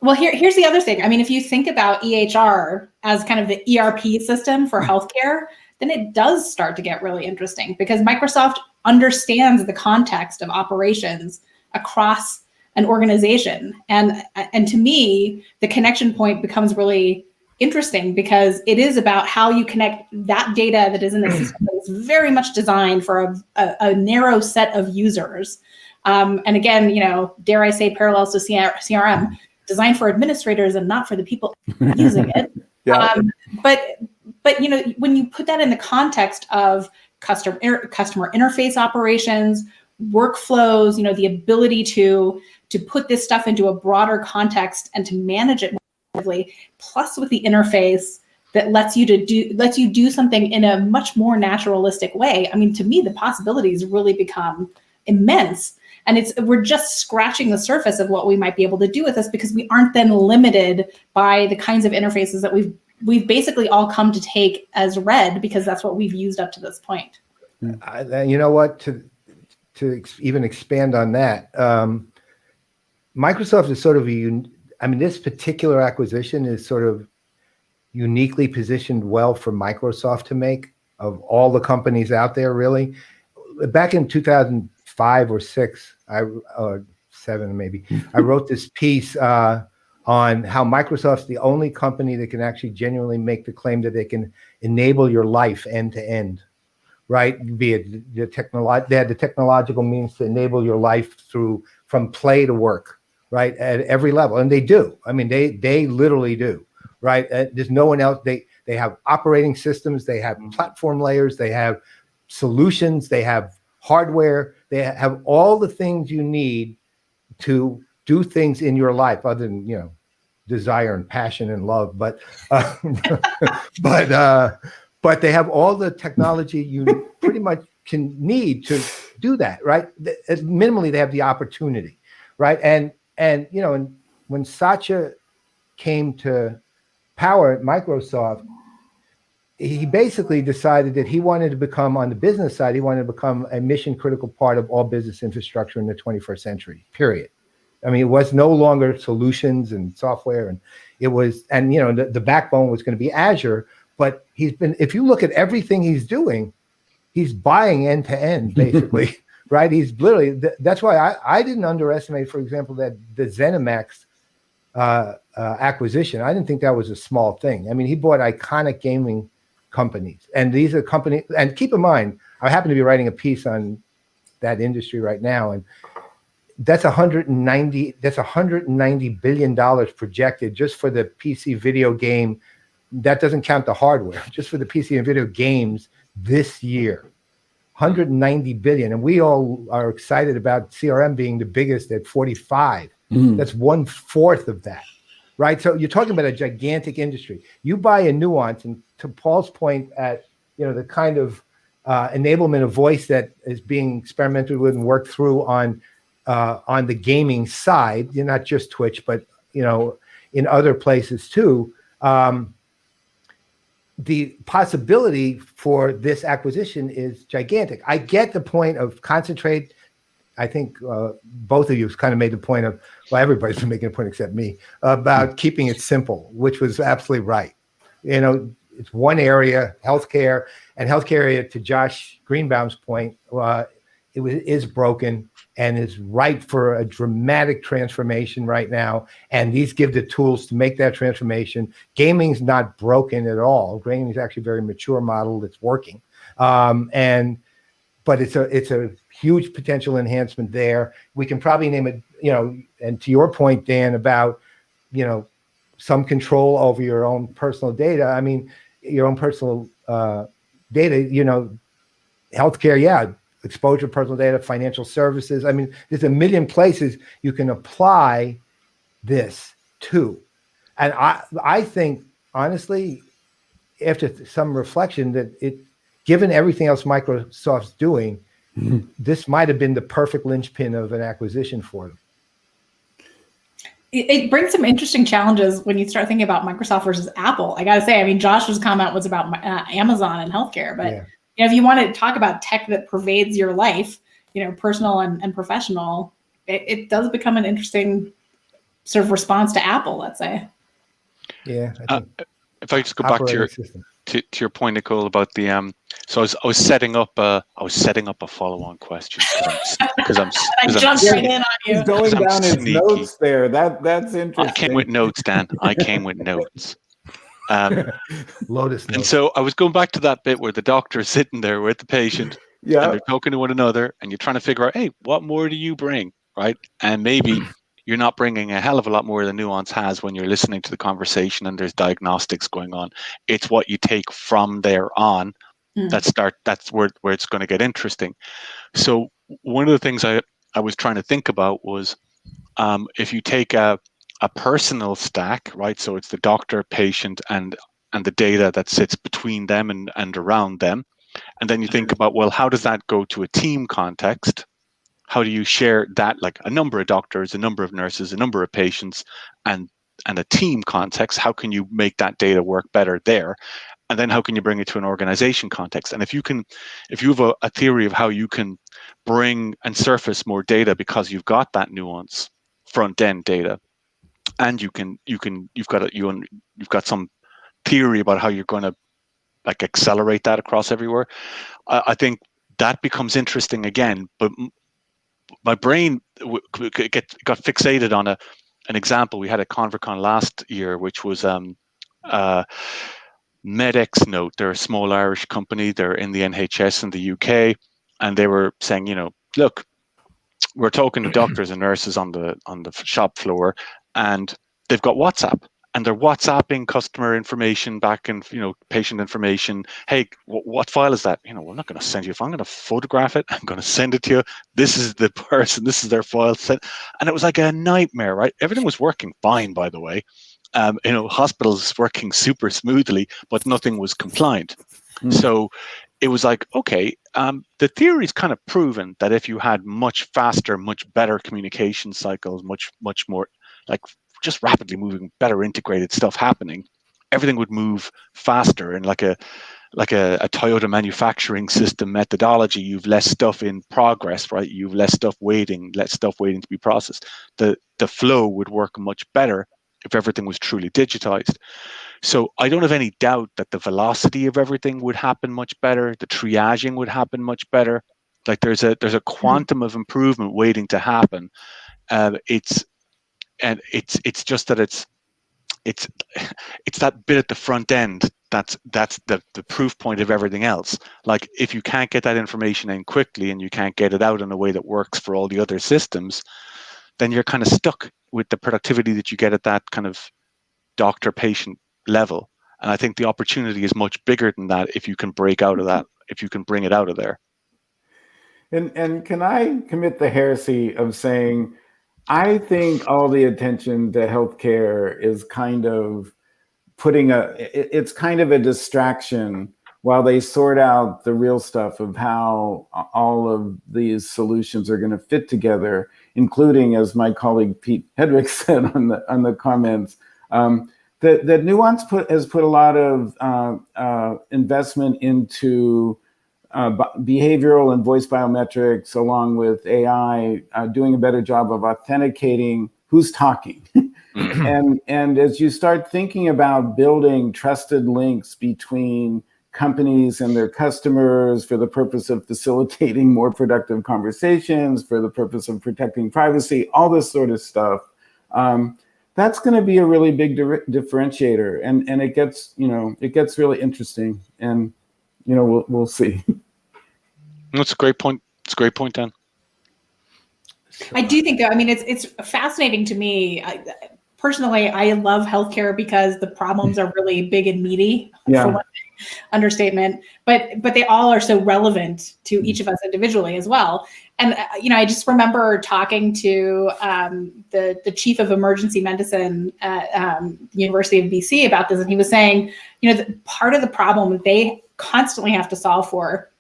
well, here's the other thing. I mean, if you think about EHR as kind of the ERP system for healthcare, then it does start to get really interesting because Microsoft understands the context of operations across an organization. And to me, the connection point becomes really interesting because it is about how you connect that data that is in the system that is very much designed for a narrow set of users. And again, dare I say parallels to CRM, designed for administrators and not for the people using it. Yeah. But when you put that in the context of customer interface operations, workflows, the ability to put this stuff into a broader context and to manage it more effectively, plus with the interface that lets you do something in a much more naturalistic way. I mean, to me, the possibilities really become immense. And we're just scratching the surface of what we might be able to do with this because we aren't then limited by the kinds of interfaces that we've basically all come to take as read because that's what we've used up to this point. You know what? To even expand on that, Microsoft is sort of this particular acquisition is sort of uniquely positioned well for Microsoft to make of all the companies out there, really. Back in 2005 or 6, or 7 maybe, I wrote this piece on how Microsoft's the only company that can actually genuinely make the claim that they can enable your life end to end, right? Be it they had the technological means to enable your life from play to work, right? At every level, and they do. I mean, they literally do, right? There's no one else. They have operating systems, they have platform layers, they have solutions, they have hardware, they have all the things you need to do things in your life other than desire and passion and love, but they have all the technology you pretty much can need to do that, right? Minimally, they have the opportunity, right? And when Satya came to power at Microsoft, he basically decided that he wanted to become, on the business side, he wanted to become a mission critical part of all business infrastructure in the 21st century, period. I mean, it was no longer solutions and software, and it was, and the backbone was going to be Azure. But if you look at everything he's doing, he's buying end to end, basically, right? He's literally, that's why I didn't underestimate, for example, that the ZeniMax acquisition. I didn't think that was a small thing. I mean, he bought iconic gaming companies, and these are companies, and keep in mind, I happen to be writing a piece on that industry right now, and that's $190 billion projected just for the PC video game. That doesn't count the hardware, just for the PC and video games this year. 190 billion, and we all are excited about CRM being the biggest at 45. That's 1/4 of that, right? So you're talking about a gigantic industry. You buy a Nuance, and to Paul's point, at the kind of enablement of voice that is being experimented with and worked through on the gaming side, not just Twitch, but in other places too. The possibility for this acquisition is gigantic. I get the point of concentrate. I think both of you have kind of made the point of, well, everybody's been making a point except me, about keeping it simple, which was absolutely right. It's one area, healthcare, and healthcare area, to Josh Greenbaum's point, is broken and is ripe for a dramatic transformation right now. And these give the tools to make that transformation. Gaming's not broken at all. Gaming is actually a very mature model that's working. But it's a huge potential enhancement there. We can probably name it, and to your point, Dan, about, some control over your own personal data. I mean, your own personal data, healthcare, exposure, personal data, financial services. I mean, there's a million places you can apply this to. And I think, honestly, after some reflection, that given everything else Microsoft's doing, this might have been the perfect linchpin of an acquisition for them. It brings some interesting challenges when you start thinking about Microsoft versus Apple. I got to say, I mean, Josh's comment was about Amazon and healthcare, but if you want to talk about tech that pervades your life, personal and professional, it does become an interesting sort of response to Apple, let's say. Yeah. I think if I just go back to your point, Nicole, about the so I was setting up a follow-on question because I'm I jumped right in on you. He's going down his notes there. That's interesting. I came with notes, Dan. I came with notes. Lotus notes. And so I was going back to that bit where the doctor is sitting there with the patient, and they're talking to one another, and you're trying to figure out, hey, what more do you bring, right? And maybe you're not bringing a hell of a lot more than Nuance has when you're listening to the conversation and there's diagnostics going on. It's what you take from there on that's where it's going to get interesting. So one of the things I was trying to think about was if you take a personal stack, right? So it's the doctor, patient, and the data that sits between them and around them. And then you think about, well, how does that go to a team context? How do you share that, like a number of doctors, a number of nurses, a number of patients, and a team context? How can you make that data work better there? And then how can you bring it to an organization context? And if you have a theory of how you can bring and surface more data because you've got that Nuance front end data, and you've got some theory about how you're going to like accelerate that across everywhere, I think that becomes interesting again. But my brain got fixated on an example. We had at ConverCon last year, which was Medex Note. They're a small Irish company. They're in the NHS in the UK, and they were saying, look, we're talking to doctors and nurses on the shop floor, and they've got WhatsApp, and they're WhatsApping customer information back and patient information. Hey, what file is that? We're not going to send you. If I'm going to photograph it, I'm going to send it to you. This is the person. This is their file set, and it was like a nightmare, right? Everything was working fine, by the way. Hospitals working super smoothly, but nothing was compliant. So it was like, okay, the theory is kind of proven that if you had much faster, much better communication cycles, much more like just rapidly moving, better integrated stuff happening, everything would move faster. And like a Toyota manufacturing system methodology, you've less stuff in progress, right? You've less stuff waiting to be processed. The flow would work much better if everything was truly digitized. So I don't have any doubt that the velocity of everything would happen much better. The triaging would happen much better. Like there's a quantum of improvement waiting to happen. It's just that it's that bit at the front end that's the proof point of everything else. Like if you can't get that information in quickly and you can't get it out in a way that works for all the other systems, then you're kind of stuck with the productivity that you get at that kind of doctor-patient level. And I think the opportunity is much bigger than that if you can break out of that, if you can bring it out of there. And can I commit the heresy of saying, I think all the attention to healthcare is kind of it's kind of a distraction while they sort out the real stuff of how all of these solutions are going to fit together, including, as my colleague Pete Hedrick said on the comments, that Nuance has put a lot of investment into behavioral and voice biometrics, along with AI, doing a better job of authenticating who's talking. And as you start thinking about building trusted links between companies and their customers for the purpose of facilitating more productive conversations, for the purpose of protecting privacy, all this sort of stuff, that's going to be a really big differentiator. And it gets really interesting. And we'll see. That's a great point. It's a great point, Dan. I do think, though, I mean, it's fascinating to me. Personally, I love healthcare because the problems are really big and meaty, for one understatement, but they all are so relevant to each of us individually as well. And, I just remember talking to the chief of emergency medicine at the University of BC about this, and he was saying, part of the problem that they constantly have to solve for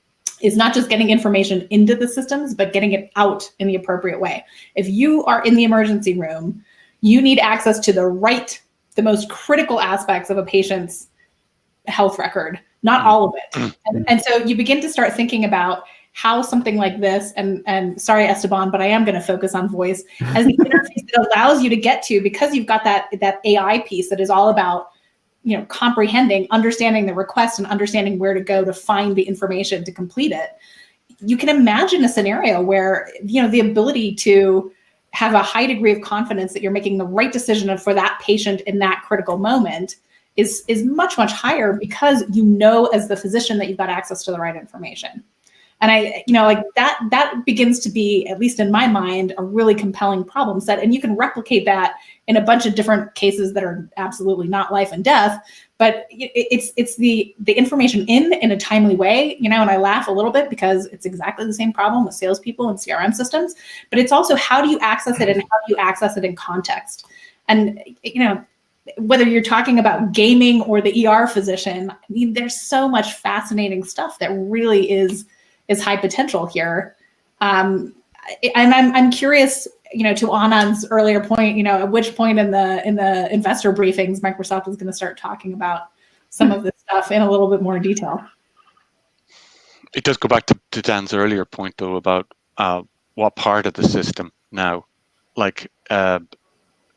is not just getting information into the systems, but getting it out in the appropriate way. If you are in the emergency room, you need access to the most critical aspects of a patient's health record, not all of it. And so you begin to start thinking about how something like this, and sorry, Esteban, but I am going to focus on voice as the interface that allows you to get to, because you've got that AI piece that is all about comprehending, understanding the request and understanding where to go to find the information to complete it. You can imagine a scenario where, the ability to have a high degree of confidence that you're making the right decision for that patient in that critical moment is much, much higher, because as the physician that you've got access to the right information. And that begins to be, at least in my mind, a really compelling problem set. And you can replicate that in a bunch of different cases that are absolutely not life and death, but it's the information in a timely way, and I laugh a little bit because it's exactly the same problem with salespeople and CRM systems, but it's also how do you access it and how do you access it in context? And, whether you're talking about gaming or the ER physician, I mean, there's so much fascinating stuff that really is high potential here. And I'm curious, to Anand's earlier point, at which point in the investor briefings, Microsoft is going to start talking about some of this stuff in a little bit more detail. It does go back to Dan's earlier point, though, about what part of the system now,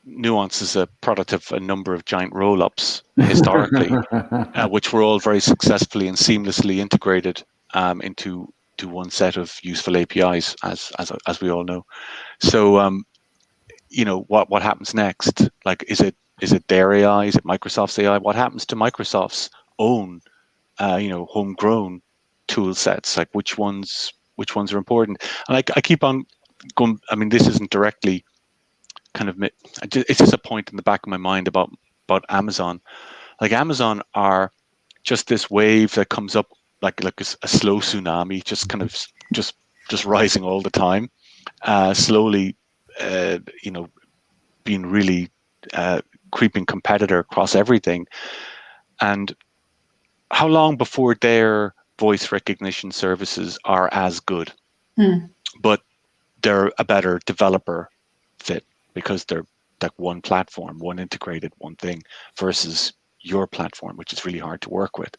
Nuance is a product of a number of giant roll-ups historically, which were all very successfully and seamlessly integrated into one set of useful APIs, as we all know. So, what happens next? Is it their AI? Is it Microsoft's AI? What happens to Microsoft's own, homegrown tool sets? Which ones are important? And I keep on going. I mean, this isn't directly it's just a point in the back of my mind about Amazon. Amazon are just this wave that comes up like a slow tsunami, just rising all the time, slowly, being really creeping competitor across everything. And how long before their voice recognition services are as good, but they're a better developer fit, because they're like one platform, one integrated, one thing, versus your platform, which is really hard to work with.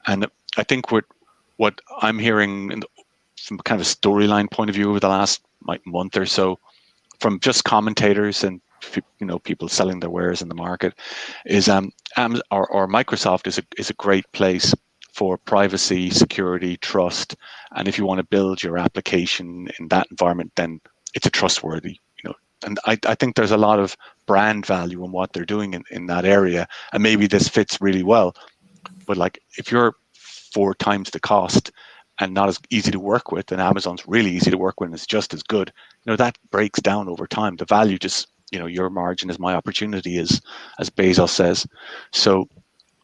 And I think what I'm hearing from kind of a storyline point of view over the last month or so, from just commentators and people selling their wares in the market, is or Microsoft is a great place for privacy, security, trust, and if you want to build your application in that environment, then it's a trustworthy. And I think there's a lot of brand value in what they're doing in that area, and maybe this fits really well. But if you're 4 times the cost and not as easy to work with, and Amazon's really easy to work with and it's just as good, that breaks down over time. The value just, your margin is my opportunity, as Bezos says. So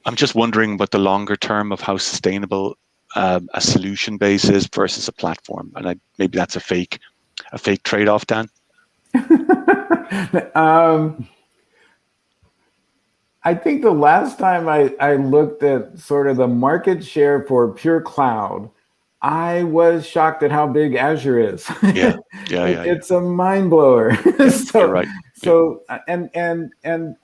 I'm just wondering about the longer term of how sustainable a solution basis versus a platform, and maybe that's a fake trade-off, Dan. I think the last time I looked at sort of the market share for pure cloud, I was shocked at how big Azure is. Yeah. It's a mind blower. You're right. And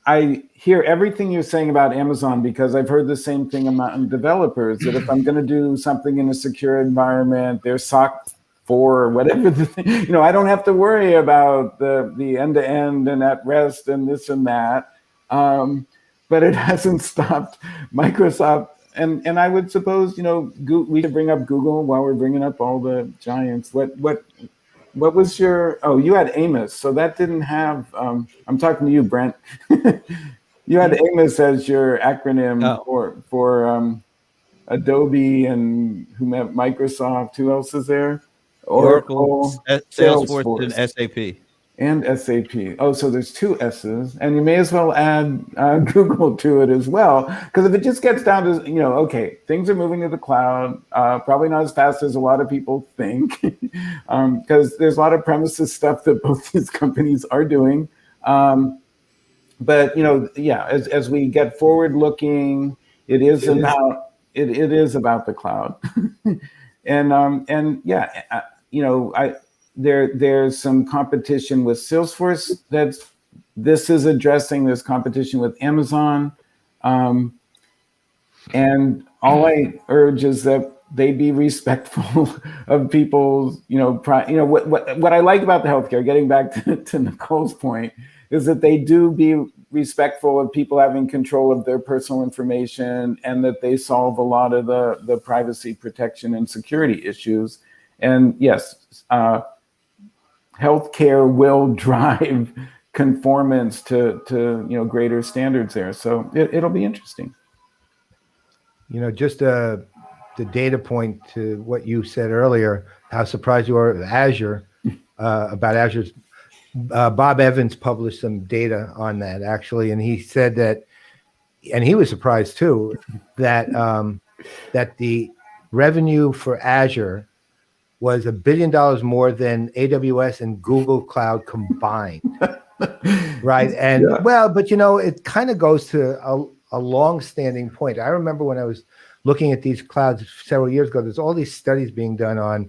I hear everything you're saying about Amazon, because I've heard the same thing about developers, that if I'm going to do something in a secure environment, their SOC 4 or whatever the thing, I don't have to worry about the end-to-end and at rest and this and that. But it hasn't stopped Microsoft. And I would suppose, we should bring up Google while we're bringing up all the giants. What was your? Oh, you had Amos, so that didn't have. I'm talking to you, Brent. You had Amos as your acronym for Adobe and Microsoft. Who else is there? Oracle, Salesforce, and SAP. And SAP. Oh, so there's two S's, and you may as well add Google to it as well, because if it just gets down to, okay, things are moving to the cloud, probably not as fast as a lot of people think, because there's a lot of premises stuff that both these companies are doing. But as we get forward looking, it is about the cloud, There's some competition with Salesforce this is addressing. There's competition with Amazon. And all I urge is that they be respectful of people's, what I like about the healthcare, getting back to Nicole's point, is that they do be respectful of people having control of their personal information, and that they solve a lot of the privacy protection and security issues. And yes, healthcare will drive conformance to greater standards there. So it'll be interesting. Just the data point to what you said earlier, how surprised you are with Azure, about Azure's. Bob Evans published some data on that, actually, and he said that, and he was surprised too, that that the revenue for Azure was $1 billion more than AWS and Google Cloud combined. Right. And but it kind of goes to a long-standing point. I remember when I was looking at these clouds several years ago, there's all these studies being done on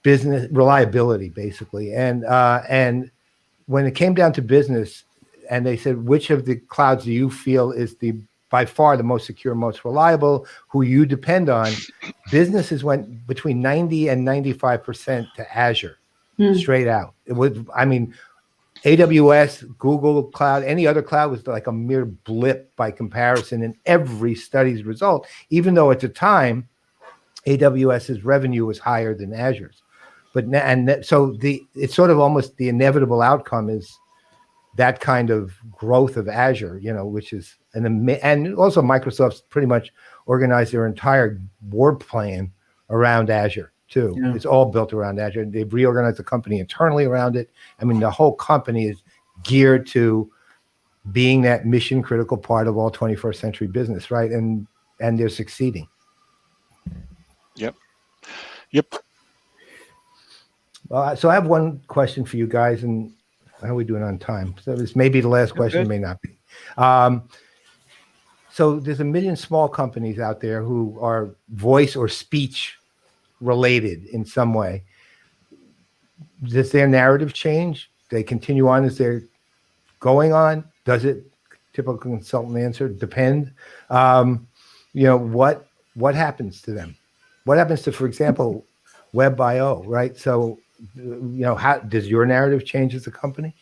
business reliability, basically. And when it came down to business, and they said, which of the clouds do you feel is by far the most secure, most reliable, who you depend on, businesses went between 90 and 95% to Azure, straight out. It was, AWS, Google Cloud, any other cloud was like a mere blip by comparison in every study's result, even though at the time, AWS's revenue was higher than Azure's. But so it's sort of almost the inevitable outcome is that kind of growth of Azure, which is and also Microsoft's pretty much organized their entire war plan around Azure too. Yeah. It's all built around Azure. They've reorganized the company internally around it. The whole company is geared to being that mission critical part of all 21st century business, right? And they're succeeding. Yep. So I have one question for you guys, and how are we doing on time? So this may be the last question, may not be. So there's 1 million small companies out there who are voice or speech related in some way. Does their narrative change? Do they continue on as they're going on? Does it, typical consultant answer, depend? What happens to them? What happens to, for example, Webio, right? So, how does your narrative change as a company?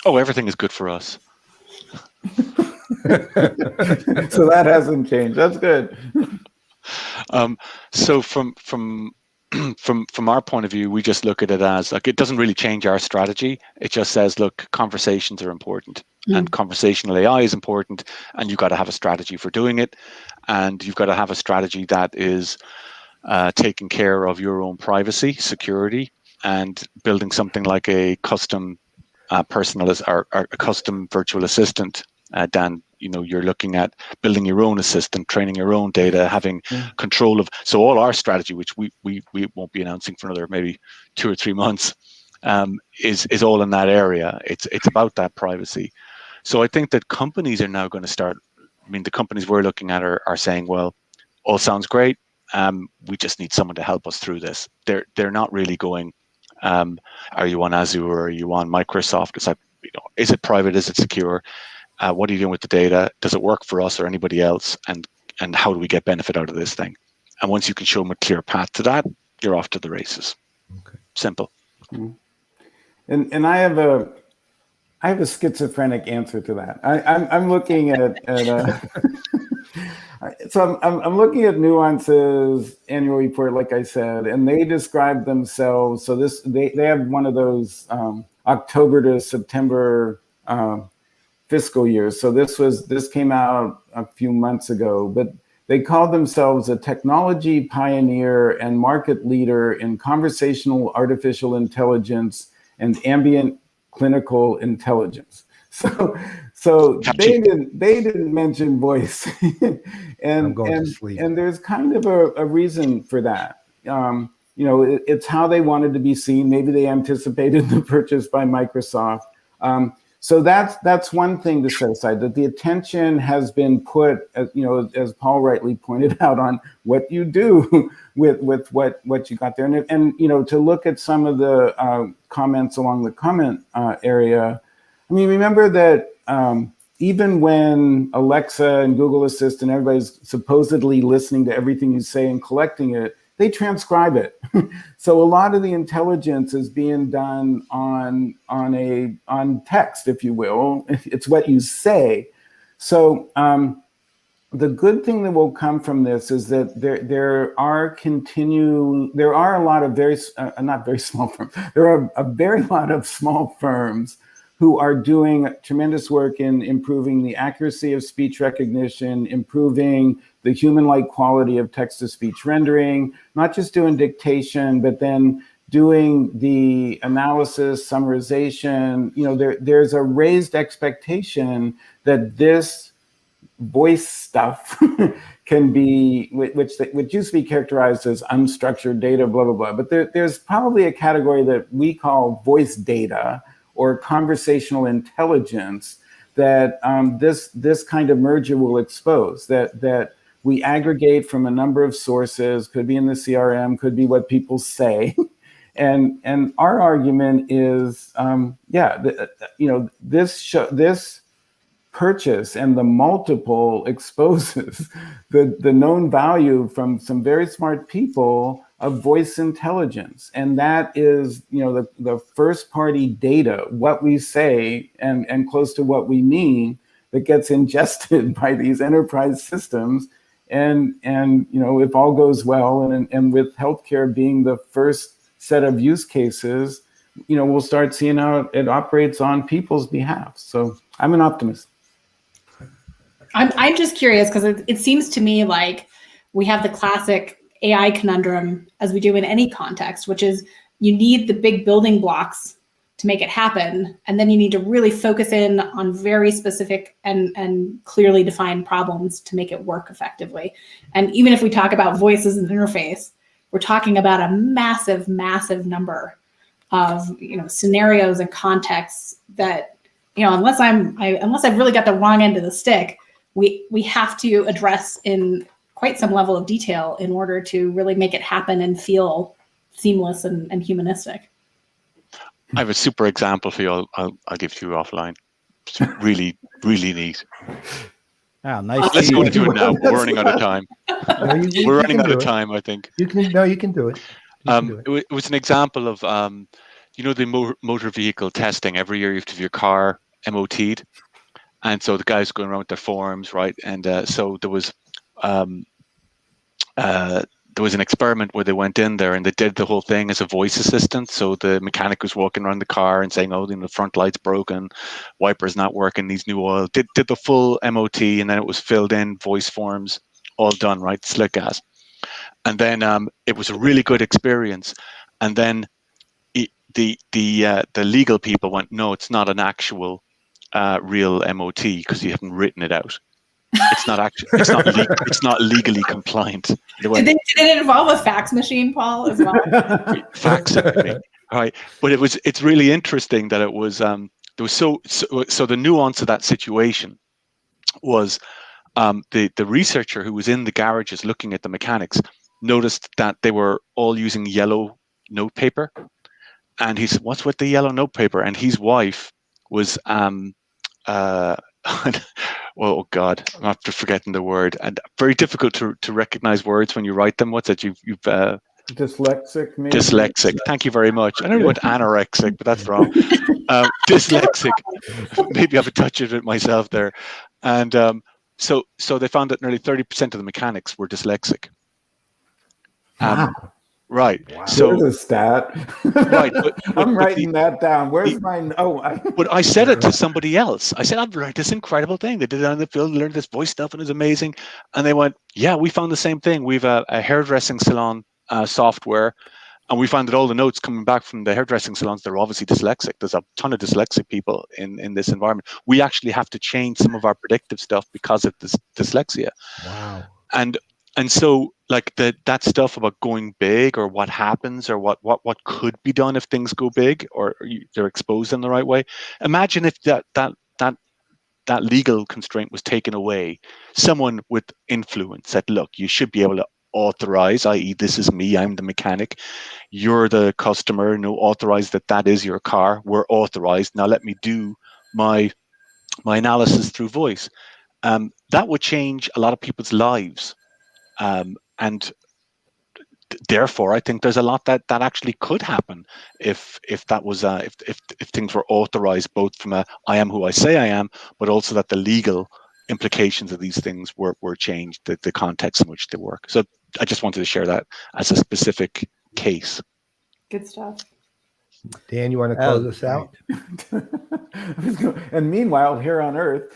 Oh, everything is good for us. So that hasn't changed. That's good. So from our point of view, we just look at it as like, it doesn't really change our strategy. It just says, look, conversations are important, and conversational AI is important, and you've got to have a strategy for doing it, and you've got to have a strategy that is taking care of your own privacy, security, and building something like a custom personalized or a custom virtual assistant Dan, you're looking at building your own assistant, training your own data, having control of. So all our strategy, which we won't be announcing for another maybe 2 or 3 months, is all in that area. It's about that privacy. So I think that companies are now going to start. I mean, the companies we're looking at are saying, well, all sounds great. We just need someone to help us through this. They're not really going, are you on Azure or are you on Microsoft? It's like, is it private? Is it secure? What are you doing with the data? Does it work for us or anybody else? And how do we get benefit out of this thing? And once you can show them a clear path to that, you're off to the races. Okay. Simple. And I have a schizophrenic answer to that. I'm looking at so I'm looking at Nuance's annual report, like I said, and they describe themselves. So they have one of those October to September fiscal years. So this came out a few months ago, but they called themselves a technology pioneer and market leader in conversational artificial intelligence and ambient clinical intelligence. So they didn't mention voice, and there's kind of a reason for that. It's how they wanted to be seen. Maybe they anticipated the purchase by Microsoft. So that's one thing to set aside, that the attention has been put, as Paul rightly pointed out, on what you do with what you got there. And to look at some of the comments along the comment area. I mean, remember that even when Alexa and Google Assistant, everybody's supposedly listening to everything you say and collecting it, they transcribe it. So a lot of the intelligence is being done on text, if you will. It's what you say. So the good thing that will come from this is that there are a lot of not very small firms. There are a very lot of small firms who are doing tremendous work in improving the accuracy of speech recognition, improving the human-like quality of text-to-speech rendering, not just doing dictation, but then doing the analysis, summarization. There's a raised expectation that this voice stuff can be, which used to be characterized as unstructured data, blah, blah, blah. But there's probably a category that we call voice data, or conversational intelligence, that this kind of merger will expose, that we aggregate from a number of sources, could be in the CRM, could be what people say. And our argument is, this purchase and the multiple exposes the known value from some very smart people of voice intelligence. And that is, the first party data, what we say and close to what we mean, that gets ingested by these enterprise systems. And if all goes well, and with healthcare being the first set of use cases, we'll start seeing how it operates on people's behalf. So I'm an optimist. I'm just curious, because it seems to me like we have the classic AI conundrum, as we do in any context, which is you need the big building blocks to make it happen, and then you need to really focus in on very specific and clearly defined problems to make it work effectively. And even if we talk about voice as an interface, we're talking about a massive, massive number of scenarios and contexts that unless I've really got the wrong end of the stick, we have to address in quite some level of detail in order to really make it happen and feel seamless and humanistic. I have a super example for you. I'll give you offline. It's really, really neat. Oh, nice. Let's go into it now. We're running out of time. We're running out of time, I think. You can do it. It was an example of, the motor vehicle testing. Every year you have to have your car MOT'd. And so the guys going around with their forms, right? And so there was an experiment where they went in there and they did the whole thing as a voice assistant. So the mechanic was walking around the car and saying, "Oh, the front light's broken, wiper's not working, needs new oil." Did the full MOT, and then it was filled in, voice forms, all done, right? Slick as. And then it was a really good experience. And then the legal people went, "No, it's not an actual real MOT because you haven't written it out. It's not actually. It's not legally compliant. Did it involve a fax machine, Paul, as well? Faxing me, right? But it's really interesting that it was there was so the nuance of that situation was the researcher who was in the garages looking at the mechanics noticed that they were all using yellow notepaper, and he said, "What's with the yellow notepaper?" And his wife was oh God, I'm after forgetting the word, and very difficult to recognize words when you write them. What's that? You've dyslexic, maybe? Dyslexic. Thank you very much. I nearly went anorexic, but that's wrong. Dyslexic. Maybe I have a touch of it myself there. And so they found that nearly 30% of the mechanics were dyslexic. Wow. Right. Wow. So there's a stat. Right. But I'm writing that down. Where's mine? But I said it to somebody else. I said, I've learned this incredible thing. They did it on the field, learned this voice stuff, and it's amazing. And they went, yeah, we found the same thing. We've a hairdressing salon software, and we found that all the notes coming back from the hairdressing salons, they're obviously dyslexic. There's a ton of dyslexic people in this environment. We actually have to change some of our predictive stuff because of this dyslexia. Wow. And so like that stuff about going big or what happens or what could be done if things go big or they're exposed in the right way. Imagine if that legal constraint was taken away. Someone with influence said, look, you should be able to authorize, i.e. this is me, I'm the mechanic, you're the customer, no, authorize that is your car, we're authorized, now let me do my analysis through voice. That would change a lot of people's lives. And therefore, I think there's a lot that actually could happen if that was if things were authorized, both from a I am who I say I am, but also that the legal implications of these things were changed, the context in which they work. So I just wanted to share that as a specific case. Good stuff. Dan, you want to close us out? And meanwhile, here on Earth,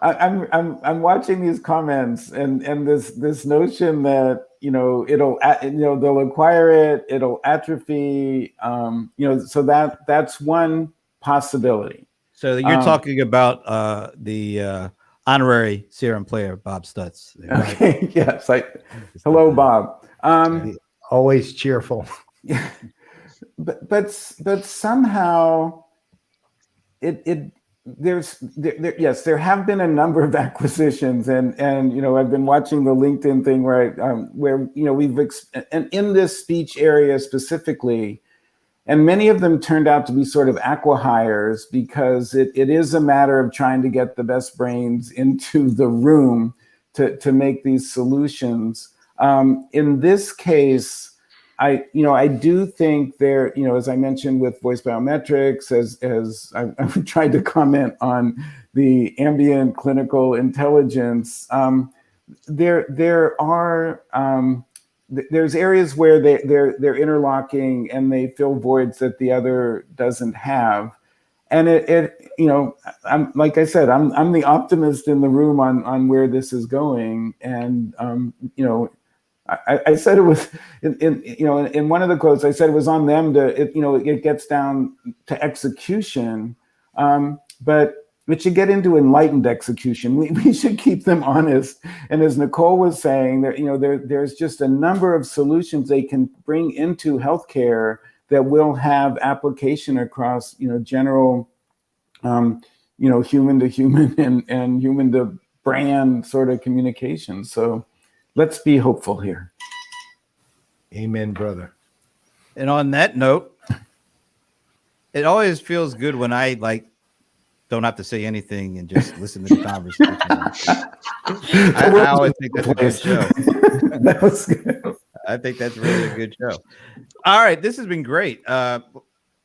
I'm watching these comments and this notion that they'll acquire it, it'll atrophy, so that's one possibility. So you're talking about the honorary CRM player, Bob Stutz. Right? Okay, yes. Hello, Bob. Always cheerful. Yeah, but somehow there have been a number of acquisitions, and I've been watching the LinkedIn thing where and in this speech area specifically, and many of them turned out to be sort of acqui-hires because it is a matter of trying to get the best brains into the room to make these solutions. In this case, I do think there, as I mentioned with voice biometrics, as I tried to comment on the ambient clinical intelligence, there's areas where they're interlocking and they fill voids that the other doesn't have. And I'm like I said, I'm the optimist in the room on where this is going. And I said it was in one of the quotes, I said it was on them it gets down to execution, but it should get into enlightened execution. We should keep them honest. And as Nicole was saying, there's just a number of solutions they can bring into healthcare that will have application across general human to human and human to brand sort of communication. So let's be hopeful here. Amen, brother. And on that note, it always feels good when I don't have to say anything and just listen to the conversation. I always think that's a good show. That was good. I think that's really a good show. All right, this has been great. I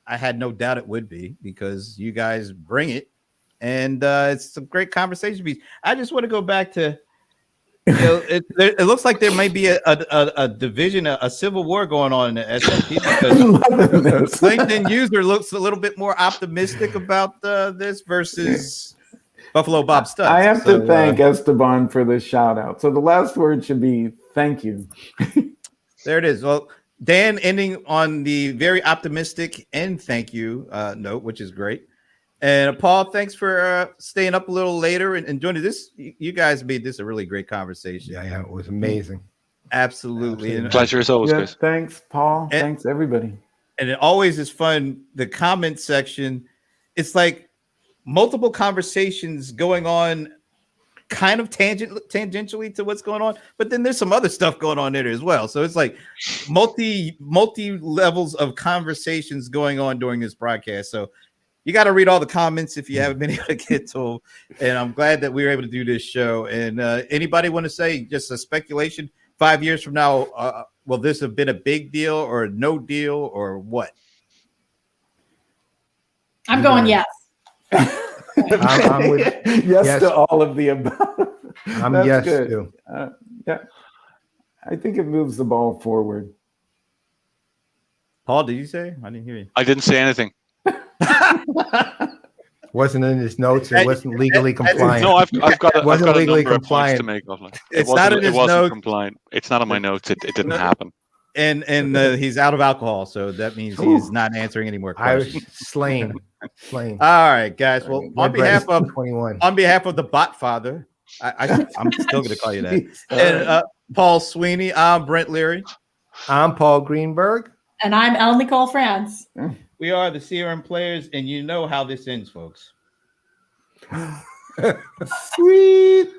had no doubt it would be because you guys bring it, and it's some great conversation piece. I just want to go back to. It looks like there may be a division, a civil war going on in the SMP because LinkedIn user looks a little bit more optimistic about this versus Buffalo Bob Stutz. I have to thank Esteban for the shout out. So the last word should be thank you. There it is. Well, Dan ending on the very optimistic and thank you note, which is great. And Paul, thanks for staying up a little later and joining this. You guys made this a really great conversation. Yeah, it was amazing. Absolutely. And, Pleasure as always, Yeah, guys. thanks, Paul. Thanks, everybody. And it always is fun. The comment section, it's like multiple conversations going on kind of tangentially to what's going on, but then there's some other stuff going on there as well. So it's like multi levels of conversations going on during this broadcast. So you got to read all the comments if you haven't been able to get to them. And I'm glad that we were able to do this show. And anybody want to say just a speculation 5 years from now, will this have been a big deal or no deal or what? I'm going yes. I'm with yes to all of the above. I'm That's yes good. too. Yeah, I think it moves the ball forward. Paul, did you say? I didn't hear you. I didn't say anything. Wasn't in his notes. It wasn't legally compliant. No, I've got a, wasn't I've got a legally number of points compliant. to make. Offline. It's not in his It wasn't notes. compliant. It's not on my notes. It didn't happen. And he's out of alcohol, so that means he's not answering any more I was questions. slain. All right, guys. Well, on behalf of 21. the Bot Father, I'm still going to call you that. And Paul Sweeney, I'm Brent Leary. I'm Paul Greenberg. And I'm Elle Nicole France. We are the CRM Players, and you know how this ends, folks. Sweet.